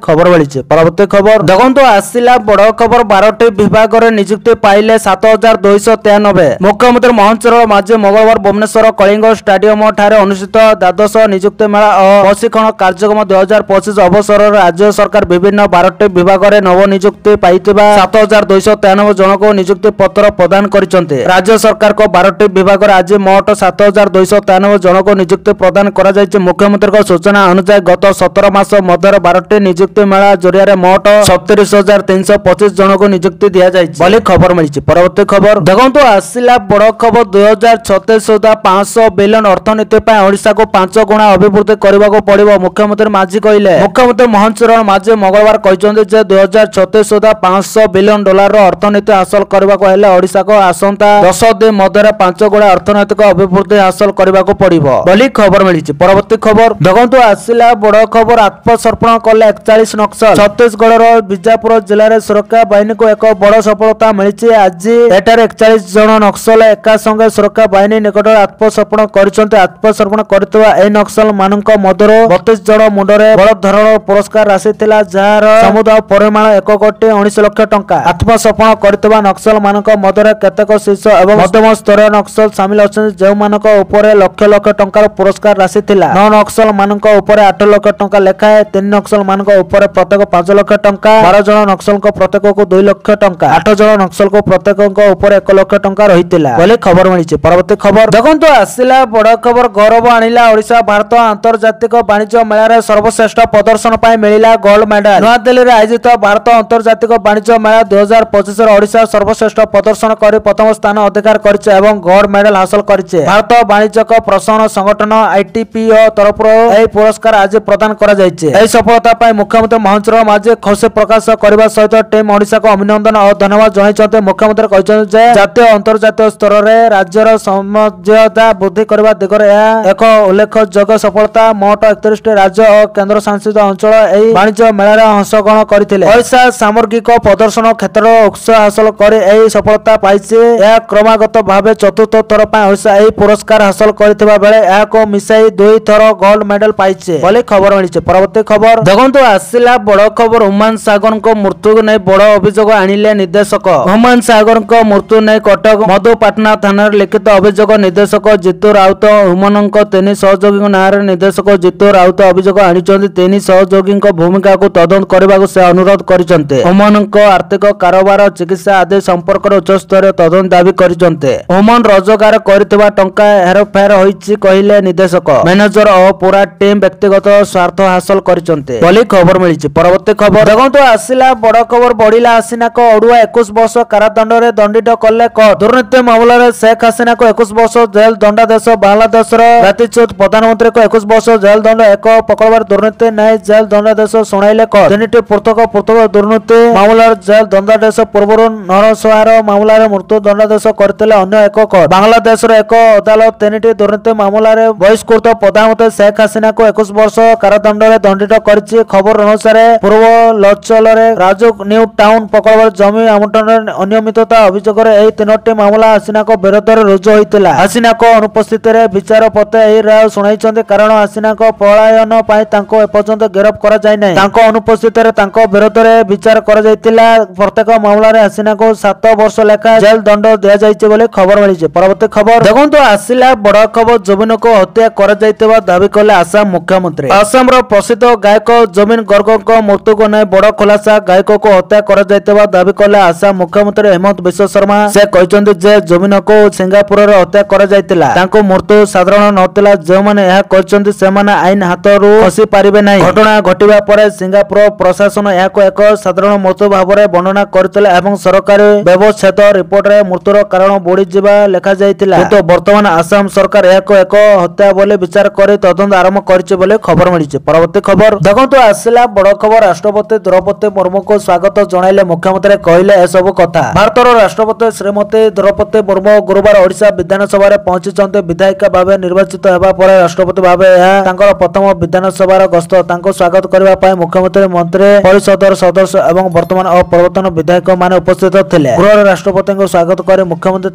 खबर मिली। परवर्ती खबर देखो आसिला बड़ खबर 12टी विभाग में नियुक्ति पाइले 7293। मुख्यमंत्री मोहन चरण माझी मंगलवार भुवनेश्वर कलिंग स्टाडियम ठारे अनुष्ठित द्वादश नियुक्ति मेला और प्रशिक्षण कार्यक्रम 2025 अवसर राज्य सरकार विभिन्न 12टी विभाग में नव नियुक्ति पाई 7293 जन को नियुक्ति पत्र प्रदान करिसेंते। राज्य सरकार को 12टी विभाग में आज मोट 7293 जन को नियुक्ति प्रदान करा जायछि। मुख्यमंत्री सूचना अनुसार गत 17 मास मध्य 12टी नियुक्ति मेला जरिया मोट 37325 जन को नियुक्ति दिया जायछि बोली खबर मिली। परवर्ती खबर देखो आसिला बड़ खबर 2036 सुधा 500 बिलियन अर्थनीति पर ओडिशा को 5 गुणा अभिवृद्धि करने को पड़िबो मुख्यमंत्री माझी कहले। मुख्यमंत्री मोहन चरण माझी मंगलवार कहते जे 2036 सुधा 500 बिलियन डॉलर अर्थनीति हासिल करने को हेले ओडिशा को आसंता 10 दिन मध्य 5 गुणा अर्थनैतिक अभिवृद्धि हासिल करने को पड़िबो बोली खबर मिली। परवर्ती खबर देखो आसिला बड़ खबर आत्मसमर्पण कले 41 नक्सल। छत्तीसगढ़ बीजापुर जिले में सुरक्षा बाहिनी को एक बड़ सफलता मिली। आज एठारे 41 जन नक्सल एका संगे सुरक्षा बाहिनी निकट आत्मसमर्पण कर आत्मसमर्पण करथिबा ए नक्सल मानक मध्य 32 जन मुंडरे बड़ धरण पुरस्कार राशि थिला जार समुदाय परिमाण 1 कोटी 19 लाख टंका। आत्मसमर्पण करथिबा नक्सल मानक मध्य केतेक शीर्ष एवं मध्यम स्तरीय नक्सल शामिल अछन जे मानक ऊपर लाख लाख टंकार पुरस्कार राशि थिला। 9 नक्सल मानक ऊपर 8 लाख टंका लेखाए, 3 नक्सल मानक ऊपर प्रत्येक 5 लाख टंका, 12 जन नक्सल को प्रत्येक को 2 लाख टंका, 8 जन नक्सल को प्रत्येक ऊपर 1 लाख टंका रहितिला बोले खबर मिली। परवर्ती खबर देखंतु आसिला बड़ खबर गौरव आनिला ओडिशा भारत अंतर्जातिक वाणिज्य मेला रे सर्वश्रेष्ठ प्रदर्शन पाई मिलिला गोल्ड मेडल। नवा दिल्ली रे आयोजित भारत अंतर्जातिक वाणिज्य मेला 2025 रे ओडिशा सर्वश्रेष्ठ प्रदर्शन करी प्रथम स्थान अधिकार करिছে एवं गोल्ड मेडल हासिल करिছে। भारत वाणिज्यिक प्रसारण संगठन आईटीपीओ तरफ एही पुरस्कार आज प्रदान करा जायछि। एही सफलता पाई मुख्यमंत्री मोहन चरण माझी खुशी प्रकाश करबा सहित टीम ओडिशा को अभिनंदन और धन्यवाद जणाइछन्ते। मुख्यमंत्री कहछन्ते जे जातीय अंतर्जातीय स्तर रे राज्यर समझदारी वृद्धि करबा दिगरे एक उल्लेखयोग्य सफलता। मोट 31 राज्य और केंद्र शासित अंचल एही वाणिज्य मेला रे अंशग्रहण करथिले। ओडिशा सामग्रिक प्रदर्शन क्षेत्र में उत्साह हासिल कर एही सफलता पाइछि। यह क्रमागत भावे चतुर्थ थर पर ओडिशा एही पुरस्कार हासिल करथिबा बेले यह को मिसाई 2 थर गोल्ड मेडल पाइछि बोली खबर मिली। परवर्ती खबर देखंतु आसिला बड़ खबर हुमान सागर को मृत्यु नै बड़ अभियोग आनिले निर्देशक। हुमान सागर को मृत्यु नै कटक मधुपाटना थाना लिखित अभियोग निर्देशक जितू राउत हुमान 3 सहयोगी नारे निर्देशक जितू राउत अभियोग आनिचंती। 3 सहयोगी भूमिका को तदंत करने से अनुरोध करिसंते। हुमान आर्थिक कारोबार चिकित्सा आदि संपर्क उच्च स्तरीय तदंत दाबी करिसंते। हुमान रोजगार करथिबा टंका हेरफेर होईछि कहिले निर्देशक। मैनेजर और पूरा टीम व्यक्तिगत स्वार्थ हासिल करिसंते बोली खबर मिली। परवर्ती खबर देखंतु आसिला बड़ खबर बढ़िला हसीना को अड़ुआ 21 वर्ष कारादंड रे दंडित कले कोर्ट। दुर्नीति मामला रे शेख हसीना को 21 वर्ष जेल दंडादेश। बांग्लादेश रातिचुत प्रधानमंत्री को 21 वर्ष जेल दंड। एक प्रकल्प दुर्नीति न्याय जेल दंडादेश सुनाइले कोर्ट। 3टी पृथक पृथक दुर्नीति मामला जेल दंडादेश पूर्व नरसंहार मामला रे मृत्यु दंडादेश करथिले अन्य एक कोर्ट। बांग्लादेश एक अदालत 3टी दुर्नीति मामला रे बहिष्कृत प्रधानमंत्री शेख हसीना को 21 वर्ष कारादंड रे दंडित करिछि। खबर अनुसार पूर्व लचल रे राजू न्यू टाउन प्रकल्प जमी आवंटन अनियमितता अभियोग रे एही 3टी मामला हसीना को विरोध रे रुजु होइतिला। हसीना को अनुपस्थित रे विचारपति एही राय सुनाइछन्ते कारण हसीना को पलायन पाई तांको एपर्यंत गिरफ्त करा जाय नै। तांको अनुपस्थित रे तांको विरोध रे विचार करा जायतिला। प्रत्येक मामला रे हसीना को 7 वर्ष लेखा जेल दंड दिया जायछि बोले खबर मिलिछि। परवर्ती खबर देखंतु आसिला बड़ खबर जमीन को हत्या करा जायतिबा दाबी कले आसाम मुख्यमंत्री। आसाम रो प्रसिद्ध गायक जमीन गर्ग को मृत्यु को नै बड़ खुलासा। गायक को हत्या करा जायतिबा दाबी कले आसाम मुख्यमंत्री हेमंत बिश्व शर्मा। से कहचंती जे जमीन को सिंगापुर रे हत्या करा जायतिला। तांको मृत्यु साधारण नथिला। जे माने यह कहचंती से माने आईन हातरू खसी पारिबे नै। घटना घटिबा परे सिंगापुर प्रशासन यह को एक साधारण मृत्यु भाव रे वर्णना करथिले एवं सरकारी व्यवस्थित रिपोर्ट रे मृत्युर कारण बुड़ी जिबा लेखा जायतिला। किंतु वर्तमान आसाम सरकार यह को एक हत्या बोले विचार करे तदंत आरंभ करिছে बोले खबर मिलिছে। परवर्ती खबर देखंतु आसिला बड़ खबर राष्ट्रपति द्रौपदी मुर्मू को स्वागत जणाइले मुख्यमंत्री कहले ए सब कथा। भारतर राष्ट्रपति श्रीमती राष्ट्रपति द्रौपदी मुर्मू गुरुवार ओडिशा विधानसभा पहुंची विधायिका भाव निर्वाचित होगा पर राष्ट्रपति भाव यह प्रथम विधानसभा गस्त स्वागत करने मुख्यमंत्री मंत्री परिषद सदस्य और वर्तमान और पूर्वतन विधायक मान उपस्थित थे। गृह राष्ट्रपति को स्वागत कर मुख्यमंत्री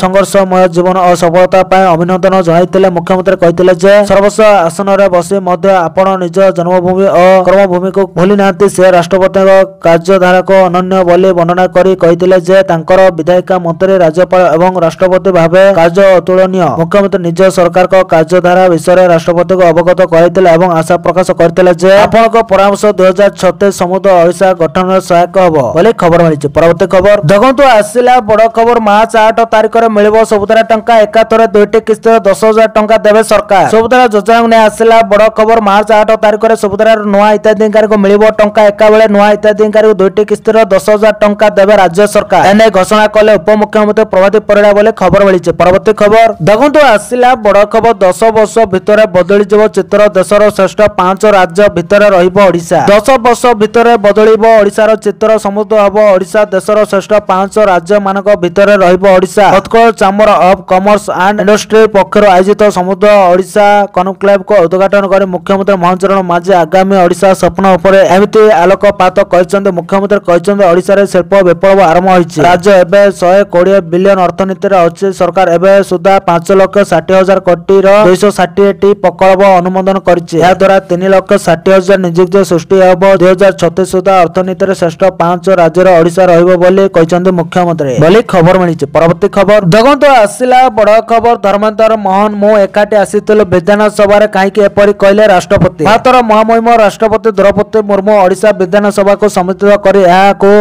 संघर्षमय जीवन और सफलता अभिनंदन जनाई। मुख्यमंत्री कहते सर्वोच्च आसन में बसी आपण निज जन्मभूमि और कर्मभूमि को भूली ना से राष्ट्रपति कार्यधारा को अनन्य बोली वर्णना कर विधायिका मंत्री राज्यपाल एवं राष्ट्रपति भाव कार्य अतुलनीय। मुख्यमंत्री निज सरकार को कार्यधारा विषय राष्ट्रपति को अवगत कर आशा प्रकाश करते आपण परामर्श 2036 समुद्र ओडिशा गठन में सहायक हम खबर मिली। परवर्ती खबर देखो आसला बड़ खबर मार्च 8 तारिख में मिल सबुदारा टंका एकाथर 2टी किस्त 10,000 टंका देवे सरकार। सबुदारा योजना ने आसला बड़ खबर मार्च 8 तारिख में सबुदारा नुआ हिताधिकारी को मिल टंका एका बेले नुआ हिताधिकारी को 2टी किस्त 10,000 टंका देवे राज्य सरकार एने घोषणा कले उपमुख्यमंत्री प्रभाती परिड़ा बोले खबर मिली। परवर्ती खबर देखो आसला बड़ खबर 10 वर्ष भितर बदली जीव चित्र देशर श्रेष्ठ 5 राज्य भितर ओडिशा 10 वर्ष भितर बदल ओडिशार चित्र समुद्र हम ओडिशा देशर श्रेष्ठ 5 राज्य मानक भितर Odisha. Utkal chamber of commerce and industry पक्षर आयोजित समुद्र ओडिशा कनक्लेव को उद्घाटन कर मुख्यमंत्री मोहन चरण माझी आगामी ओडिशा स्वप्न उपर एमती आलोकपात कहते। मुख्यमंत्री कहते ओडिशा रे शिल्प विप्लव आरंभ होइछि। राज्य एबे 120 बिलियन अर्थनीति रे अछि। सरकार एबे सुधा 5,60,000 कोटी 260 प्रकल्प अनुमोदन करिछि। या द्वारा 3,60,000 नियुक्ति सृष्टि हेब। 2036 सुधा अर्थनीति रे श्रेष्ठ 5 राज्य ओडिशा रहिबो बोली कहते मुख्यमंत्री बोली खबर मिली। परवर्ती खबर देखो आसला बड़ खबर धर्मेंद्र मोहन मु एकाठी आसीथिलु विधानसभा रे काहेकि एपरि कहले राष्ट्रपति। भारतर महामहिम राष्ट्रपति द्रौपदी मुर्मू ओडिशा विधानसभा को सम्मिलित कर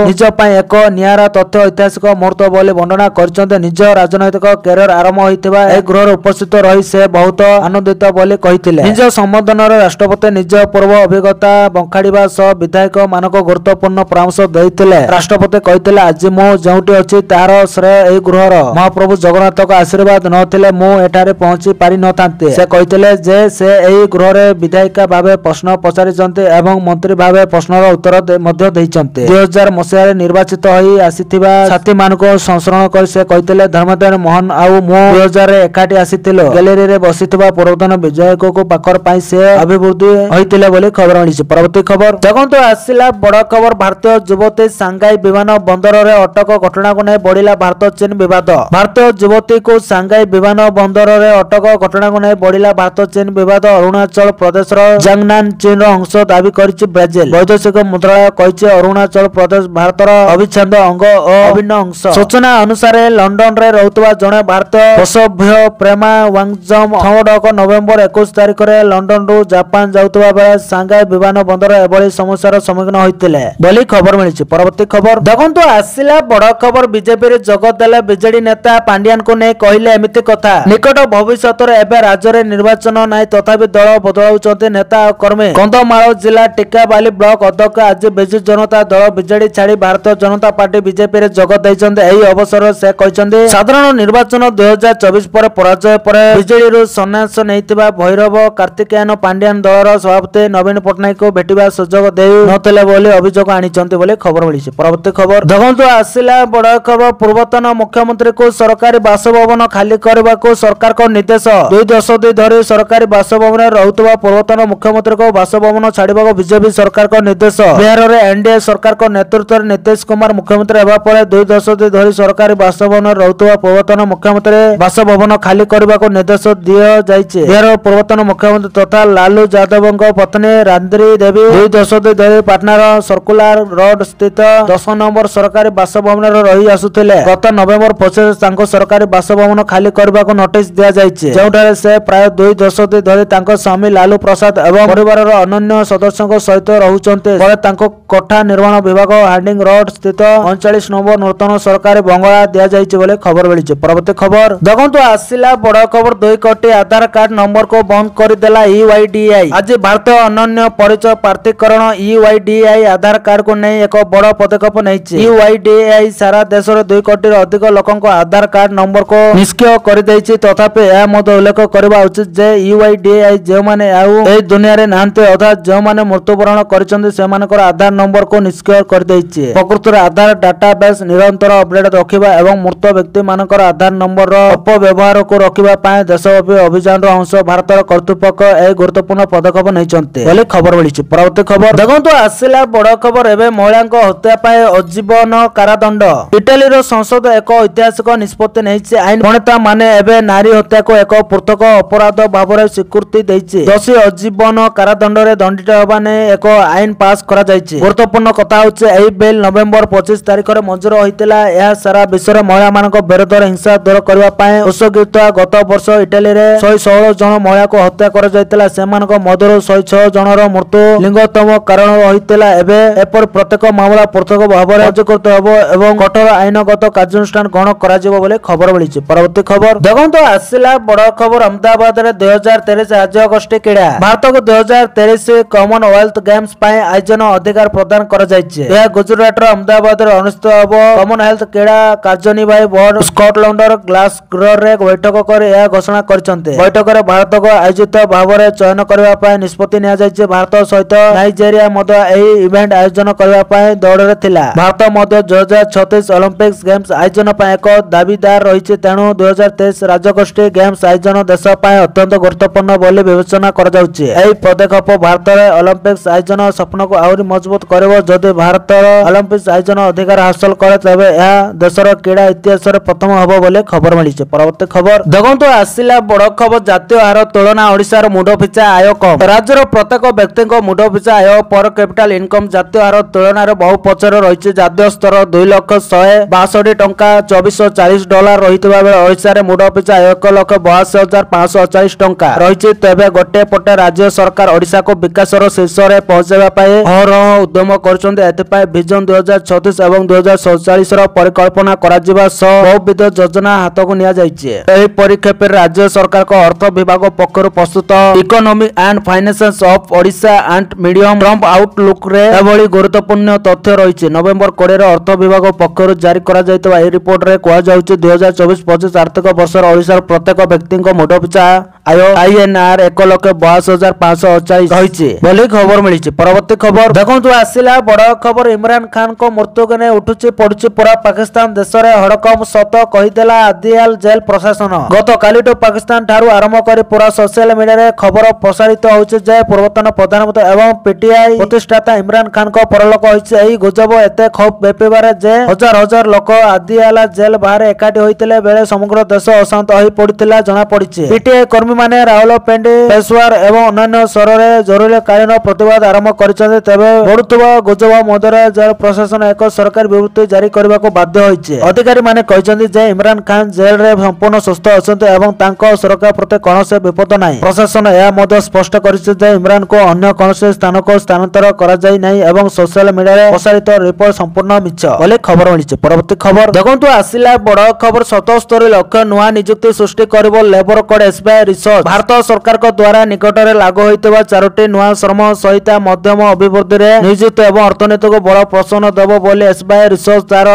निज पई एक नियारा तथ्य ऐतिहासिक मुहूर्त बोली वर्णना करछन्ते। निज राजनैतिक कैरियर आरंभ होइथिबा ए गृह उपस्थित रही से बहुत आनंदित बोली कहिथिले। निज संबोधन रे राष्ट्रपति निज पूर्व अभिज्ञता बंखाड़िबा सह विधायक मानक गुरुत्वपूर्ण परामर्श देइथिले। राष्ट्रपति कहिथिले आज मु जोंटी अछि तार श्रेय ए गृहर महाप्रभु जगन्नाथ का आशीर्वाद नथिले मु एठारे पहुंची पारि नथांते। से कहिथिले जे से एही गृह रे विधायिका भाबे प्रश्न पचारिचन्ते एवं मंत्री भाबे प्रश्नर उत्तर मध्य दैचन्ते। 2000 मसिया रे निर्वाचित होई आसीथिबा साथी मानको संस्मरण कर से कहिथिले धर्मेंद्र मोहन आउ मु 2000 रे एकाठी आसीथिलो। गैलरी रे बसिथिबा पूर्वतन विधायक को पाकर पाई से अभिवृद्धि होइतिले बोली खबर मिलिछि। परवर्ती खबर देखंतु आसिला बड़ खबर भारतीय युवती सांघाई विमान बंदर रे अटक घटना को नै बढ़िला भारत चीन विवाद। भारतीय युवती को सांघाई विमान बंदर रे अटक घटना को नै बढ़िला भारत चीन विवाद। अरुणाचल प्रदेश रो जांगनान चीन रो अंश दाबी करिछि ब्राजिल। वैदेशिक मंत्रालय कहिछि अरुणाचल प्रदेश भारतर अविच्छेद्य अंग और अभिन्न अंश। सूचना अनुसार लंडन रे रहउतबा जणे भारतीय बसभ्य प्रेमा वांगजम 6 नवेम्बर 21 तारिख रे लंडन रु जापान जाउतबा बेले सांघाई विमान बंदर एभली समस्यार सम्मुखीन होइतिले बोली खबर मिलिछि। परवर्ती खबर देखंतु आसिला बड़ खबर बीजेपी रे जगत देले बीजेडी नेता पांड्यान को नै कहिले एमिति कथा। निकट भविष्यत रे एबे राज्य रे निर्वाचन नै तथापि दल बदलाउचंते नेता और कर्मी। कंधमाल जिला टिकाबाली ब्लॉक अध्यक्ष आज बिजु जनता दल बीजेडी छाड़ी भारतीय जनता पार्टी बीजेपी रे जगत दैचंते। एही अवसर से कहचंते साधारण निर्वाचन 2024 पर पराजय पर बीजेडी रो सन्यास नैतिबा भैरव कार्तिकेयन पांड्यान दलर सभापति नवीन पटनायक को भेटिबा सुजोग देउ नथले बोली अभियोग आनिचंते बोली खबर मिलिछि। परवर्ती खबर देखंतु आसिला बड़ खबर पूर्वतन मुख्यमंत्री को सरकारी बासभवन खाली करबा को सरकार को निर्देश। 2 दशक धरि सरकारी बासभवन रे रहउतबा पूर्वतन मुख्यमंत्री को बासभवन छाड़िबा को बीजेपी सरकार को निर्देश। बिहार रे एनडीए सरकार को नेतृत्व रे नीतीश कुमार मुख्यमंत्री हेबा पर 2 दशक धरि सरकारी बासभवन रे रहउतबा पूर्वतन मुख्यमंत्री बासभवन खाली करबा को निर्देश दिया जायछि। बिहार पूर्वतन मुख्यमंत्री तथा लालू यादव पत्नी रांद्री देवी 2 दशक धरि पाटनार सर्कुलर रोड स्थित 10 नंबर सरकारी बासभवन रे रही आसुथिले। गत नवेम्बर 25 तांको सरकारी बासभवन खाली करबा को नोटिस दिया जायछि। जेउठारे से प्राय 2 दशक धरि तांको स्वामी लालू प्रसाद एवं परिवारर अन्य सदस्यक सहित रहुचंते। पर तांको कोठा निर्माण विभाग हार्डिंग रोड स्थित 39 नंबर नूतन सरकारी बंगला दिया जायछि बोले खबर मिलिछि। परवर्ती खबर देखंतु आसिला बड़ खबर 2 कोटी आधार कार्ड नंबर को बंद कर देला यूआईडीएआई। आज भारतीय अनन्य परिचय प्राधिकरण यूआईडीएआई आधार कार्ड को नै एक बड़ पदक्षेप नैछि। यूआईडीएआई सारा देश रे 2 कोटी अधिक लोकक आधार कार्ड नंबर को निष्क्रिय कर दैछि। तथापि यह मध्य उल्लेख करबा उचित जे यूआईडीएआई जे माने आउ ए दुनिया रे नाहंते अर्थात जे माने मृत्युवरण करिसंते सेमानकर आधार नंबर को निष्क्रिय कर दैछि। प्रकृत रे आधार डाटाबेस निरंतर अपडेट ରଖିବା ଏବଂ ମୃତ ବ୍ୟକ୍ତିମାନଙ୍କର ଆଧାର ନମ୍ବରର ଅପବ୍ୟବହାରକୁ ରୋକିବା ପାଇଁ ଦେଶବ୍ୟାପୀ ଅଭିଯାନର ଅଂଶ ଭାରତର କର୍ତ୍ତୃପକ୍ଷ ଏହି ଗୁରୁତ୍ୱପୂର୍ଣ୍ଣ ପଦକ୍ଷେପ ନେଇଛନ୍ତି ବୋଲି ଖବର ମିଳିଛି। ପରବର୍ତ୍ତୀ ଖବର ଦେଖନ୍ତୁ, ଆସିଲା ବଡ଼ ଖବର। ଏବେ ମହିଳାଙ୍କ ହତ୍ୟା ପାଇଁ ଆଜୀବନ କାରାଦଣ୍ଡ। ଇଟାଲୀର ସଂସଦ ଏକ ଐତିହାସିକ ନିଷ୍ପତ୍ତି ନେଇଛି। ଆଇନ ପ୍ରଣେତା ମାନେ ଏବେ ନାରୀ ହତ୍ୟାକୁ ଏକ ପୃଥକ ଅପରାଧ ଭାବରେ ସ୍ୱୀକୃତି ଦେଇଛି। ଦୋଷୀ ଆଜୀବନ କାରାଦଣ୍ଡରେ ଦଣ୍ଡିତ ହେବା ନେଇ ଏକ ଆଇନ ପାସ୍ କରାଯାଇଛି। ଗୁରୁତ୍ୱପୂର୍ଣ୍ଣ କଥା ହେଉଛି ଏହି ବିଲ୍ ନଭେମ୍ବର 25 ତାରିଖରେ ମଞ୍ଜୁର ହୋଇଥିଲା। ଏହା ସାରା ବିଶ୍ୱରେ ମହିଳାମାନଙ୍କ ବିରୋଧରେ ହିଂସା ଦୂର କରିବା ପାଇଁ ଉତ୍ସର୍ଗୀକୃତ। ଗତ ବର୍ଷ ଇଟାଲୀରେ 116 ଜଣ ମହିଳାଙ୍କୁ ହତ୍ୟା କରାଯାଇଥିଲା। ସେମାନଙ୍କ ମଧ୍ୟରୁ 106 ଜଣର ମୃତ୍ୟୁ ଲିଙ୍ଗୋତ୍ତମ କାରଣ ହୋଇଥିଲା। ଏବେ ଏପରି ପ୍ରତ୍ୟେକ ମାମଲା ପୃଥକ ଭାବରେ ପଞ୍ଜୀକୃତ ହେବ ଏବଂ କଠୋର ଆଇନଗତ କାର୍ଯ୍ୟାନୁଷ୍ଠାନ ଗ୍ରହଣ କରାଯିବ ବୋଲି ଖବର ମିଳିଛି। ପରବର୍ତ୍ତୀ ଖବର ଦେଖନ୍ତୁ, ଆସିଲା ବଡ଼ ଖବର। ଅହମ୍ମଦାବାଦରେ 2023 ରାଜ୍ୟଗୋଷ୍ଠୀ କ୍ରୀଡ଼ା। ଭାରତକୁ 2023 କମନୱେଲ୍ଥ ଗେମ୍ସ ପାଇଁ ଆୟୋଜନ ଅଧିକାର ପ୍ରଦାନ କରାଯାଇଛି। ଏହା ଗୁଜରାଟର ଅହମ୍ମଦାବାଦରେ ଅନୁଷ୍ଠିତ ହେବ। କମନୱେଲ୍ଥ କ୍ରୀଡ଼ା କାର୍ଯ୍ୟନିର୍ବାହୀ ବୋର୍ଡ ସ୍କଟଲ୍ୟାଣ୍ଡର ଗ୍ଲାସଗୋରେ ବୈଠକ କରି ଏହା ଘୋଷଣା କରିଛନ୍ତି। ବୈଠକରେ ଭାରତକୁ ଆୟୋଜିତ ଭାବରେ ଚୟନ କରିବା ପାଇଁ ନିଷ୍ପତ୍ତି ନିଆଯାଇଛି। ଭାରତ ସହିତ ନାଇଜେରିଆ ମଧ୍ୟ ଏହି ଇଭେଣ୍ଟ ଆୟୋଜନ କରିବା ପାଇଁ ଦୌଡ଼ରେ ଥିଲା। ଭାରତ ମଧ୍ୟ 2036 ଅଲିମ୍ପିକ୍ସ ଗେମ୍ସ ଆୟୋଜନ ପାଇଁ ଏକ ଦାବିଦାର ରହିଛି। ତେଣୁ 2023 ରାଜ୍ୟଗୋଷ୍ଠୀ ଗେମ୍ସ ଆୟୋଜନ ଦେଶ ପାଇଁ ଅତ୍ୟନ୍ତ ଗୁରୁତ୍ୱପୂର୍ଣ୍ଣ ବୋଲି ବିବେଚନା କରାଯାଉଛି। ଏହି ପଦକ୍ଷେପ ଭାରତରେ ଅଲିମ୍ପିକ୍ସ ଆୟୋଜନ ସ୍ୱପ୍ନକୁ ଆହୁରି ମଜବୁତ କରିବ। ଯଦି ଭାରତର ଅଲିମ୍ପିକ୍ସ ଆୟୋଜନ ଅଧିକାର ହାସଲ କରେ ତେବେ ଏହା ଦେଶର କ୍ରୀଡ଼ା ଇତିହାସରେ ପ୍ରଥମ ହେବ ବୋଲି ଖବର ମିଳିଛି। ପରବର୍ତ୍ତୀ ଖବର ଦେଖନ୍ତୁ, ଆସିଲା ବଡ଼ ଖବର। ଜାତୀୟ ହାର ତୁଳନା ଓଡ଼ିଶାର ମୁଣ୍ଡ ପିଛା ଆୟ କମ୍। ରାଜ୍ୟର ପ୍ରତ୍ୟେକ ବ୍ୟକ୍ତିଙ୍କ ମୁଣ୍ଡ ପିଛା ଆୟ ପର କ୍ୟାପିଟାଲ ଇନକମ୍ ଜାତୀୟ ହାର ତୁଳନାରେ ବହୁ ପଛରେ ରହିଛି। ଜାତୀୟ ସ୍ତର 2,162 ଟଙ୍କା $2,440 ରହିଥିବା ବେଳେ ଓଡ଼ିଶାରେ ମୁଣ୍ଡ ପିଛା 1,82,548 ଟଙ୍କା ରହିଛି। ତେବେ ଗୋଟିଏ ପଟେ ରାଜ୍ୟ ସରକାର ଓଡ଼ିଶାକୁ ବିକାଶର ଶୀର୍ଷରେ ପହଞ୍ଚାଇବା ପାଇଁ ଅହରହ ଉଦ୍ୟମ କରୁଛନ୍ତି। ଏଥିପାଇଁ ଭିଜନ 2036 ଏବଂ 2047ର ପରିକଳ୍ପନା କରାଯିବା ସହ ବହୁବିଧ ଯୋଜନା ହାତକୁ ନିଆଯାଇଛି। ଏହି ପରିପ୍ରେକ୍ଷୀରେ ରାଜ୍ୟ ସରକାରଙ୍କ ଅର୍ଥ ବିଭାଗ ପକ୍ଷରୁ ପ୍ରସ୍ତୁତ economic and finance of Odisha and medium term ଆଉଟଲୁକ୍ରେ ଏଭଳି ଗୁରୁତ୍ୱପୂର୍ଣ୍ଣ ତଥ୍ୟ ରହିଛି। ନଭେମ୍ବର 20ରେ ଅର୍ଥ ବିଭାଗ ପକ୍ଷରୁ ଜାରି କରାଯାଇଥିବା ଏହି ରିପୋର୍ଟରେ କୁହାଯାଉଛି 2024-25 ଆର୍ଥିକ ବର୍ଷରେ ଓଡ଼ିଶାର ପ୍ରତ୍ୟେକ ବ୍ୟକ୍ତିଙ୍କ ମୁଣ୍ଡ ପିଛା ଆୟ INR 1,82,548 ରହିଛି ବୋଲି ଖବର ମିଳିଛି। ପରବର୍ତ୍ତୀ ଖବର ଦେଖନ୍ତୁ, ଆସିଲା ବଡ଼ ଖବର। ଇମ୍ରାନ ଖାନଙ୍କ ମୃତ୍ୟୁକୁ ନେଇ ଉଠୁଛି ପଡୁଛି ପୁରା ପାକିସ୍ତାନ। ଦେଶରେ ହଡ଼କମ୍ପ ସତ କହିଦେଲା ଆଦିଆଲ ଜେଲ ପ୍ରଶାସନ। ଗତକାଲିଠୁ ପାକିସ୍ତାନ ଠାରୁ ଆରମ୍ଭ କରି ପୁରା ସୋସିଆଲ ମିଡିଆରେ ଖବର ପ୍ରସାରିତ ହେଉଛି ଯେ ପୂର୍ବତନ ପ୍ରଧାନମନ୍ତ୍ରୀ ଏବଂ PTI ପ୍ରତିଷ୍ଠାତା ଇମ୍ରାନ ଖାନଙ୍କ ପରଲୋକ ହୋଇଛି। ଏହି ଗୁଜବ ଏତେ ଖୁବ୍ ବ୍ୟାପିବାରେ ଯେ ହଜାର ହଜାର ଲୋକ ଆଦିଆଲା ଜେଲ ବାହାରେ ଏକାଠି ହୋଇଥିଲେ ବେଳେ ସମଗ୍ର ଦେଶ ଅଶାନ୍ତ ହୋଇ ପଡ଼ିଥିଲା ଜଣାପଡ଼ିଛି। PTI କର୍ମୀମାନେ ରାଓଲପିଣ୍ଡି, ପେଶୱାର ଏବଂ ଅନ୍ୟାନ୍ୟ ସହରରେ ଜରୁରୀକାଳୀନ ପ୍ରତିବାଦ ଆରମ୍ଭ କରିଛନ୍ତି। ତେବେ ବଢୁଥିବା ଗୁଜବ ମଧ୍ୟରେ ଜେଲ ପ୍ରଶାସନ ଏକ ସରକାରୀ ବିବୃତ୍ତି ଜାରି କରିବାକୁ ବାଧ୍ୟ ହୋଇଛି। ଅଧିକାରୀମାନେ କହିଛନ୍ତି ଯେ ଇମ୍ରାନ ଖାନ ଜେଲରେ ସମ୍ପୂର୍ଣ୍ଣ ସୁସ୍ଥ ଅଛନ୍ତି ଏବଂ ତାଙ୍କ ସୁରକ୍ଷା ପ୍ରତି କୌଣସି ବିପଦ ନାହିଁ। ପ୍ରଶାସନ ଏହା ମଧ୍ୟ ସ୍ପଷ୍ଟ କରିଛି ଯେ ଇମ୍ରାନଙ୍କୁ ଅନ୍ୟ କୌଣସି ସ୍ଥାନକୁ ସ୍ଥାନାନ୍ତର କରାଯାଇ ନାହିଁ ଏବଂ ସୋସିଆଲ ମିଡିଆରେ ପ୍ରସାରିତ ରିପୋର୍ଟ ସମ୍ପୂର୍ଣ୍ଣ ମିଛ ବୋଲି ଖବର ମିଳିଛି। ପରବର୍ତ୍ତୀ ଖବର ଦେଖନ୍ତୁ, ଆସିଲା ବଡ଼ ଖବର। 77 ଲକ୍ଷ ନୂଆ ନିଯୁକ୍ତି ସୃଷ୍ଟି କରିବ labour code SBI research. Bharat ସରକାରଙ୍କ ଦ୍ୱାରା ନିକଟରେ ଲାଗୁ ହୋଇଥିବା 4ଟି ନୂଆ ଶ୍ରମ ସଂହିତା ମଧ୍ୟମ ଅଭିବୃଦ୍ଧିରେ ନିୟୋଜିତ ଏବଂ ଅର୍ଥନୀତିକୁ ବଡ଼ ପ୍ରୋତ୍ସାହନ ଦେବ ବୋଲି SBI ରିସର୍ଚ୍ଚ ତାର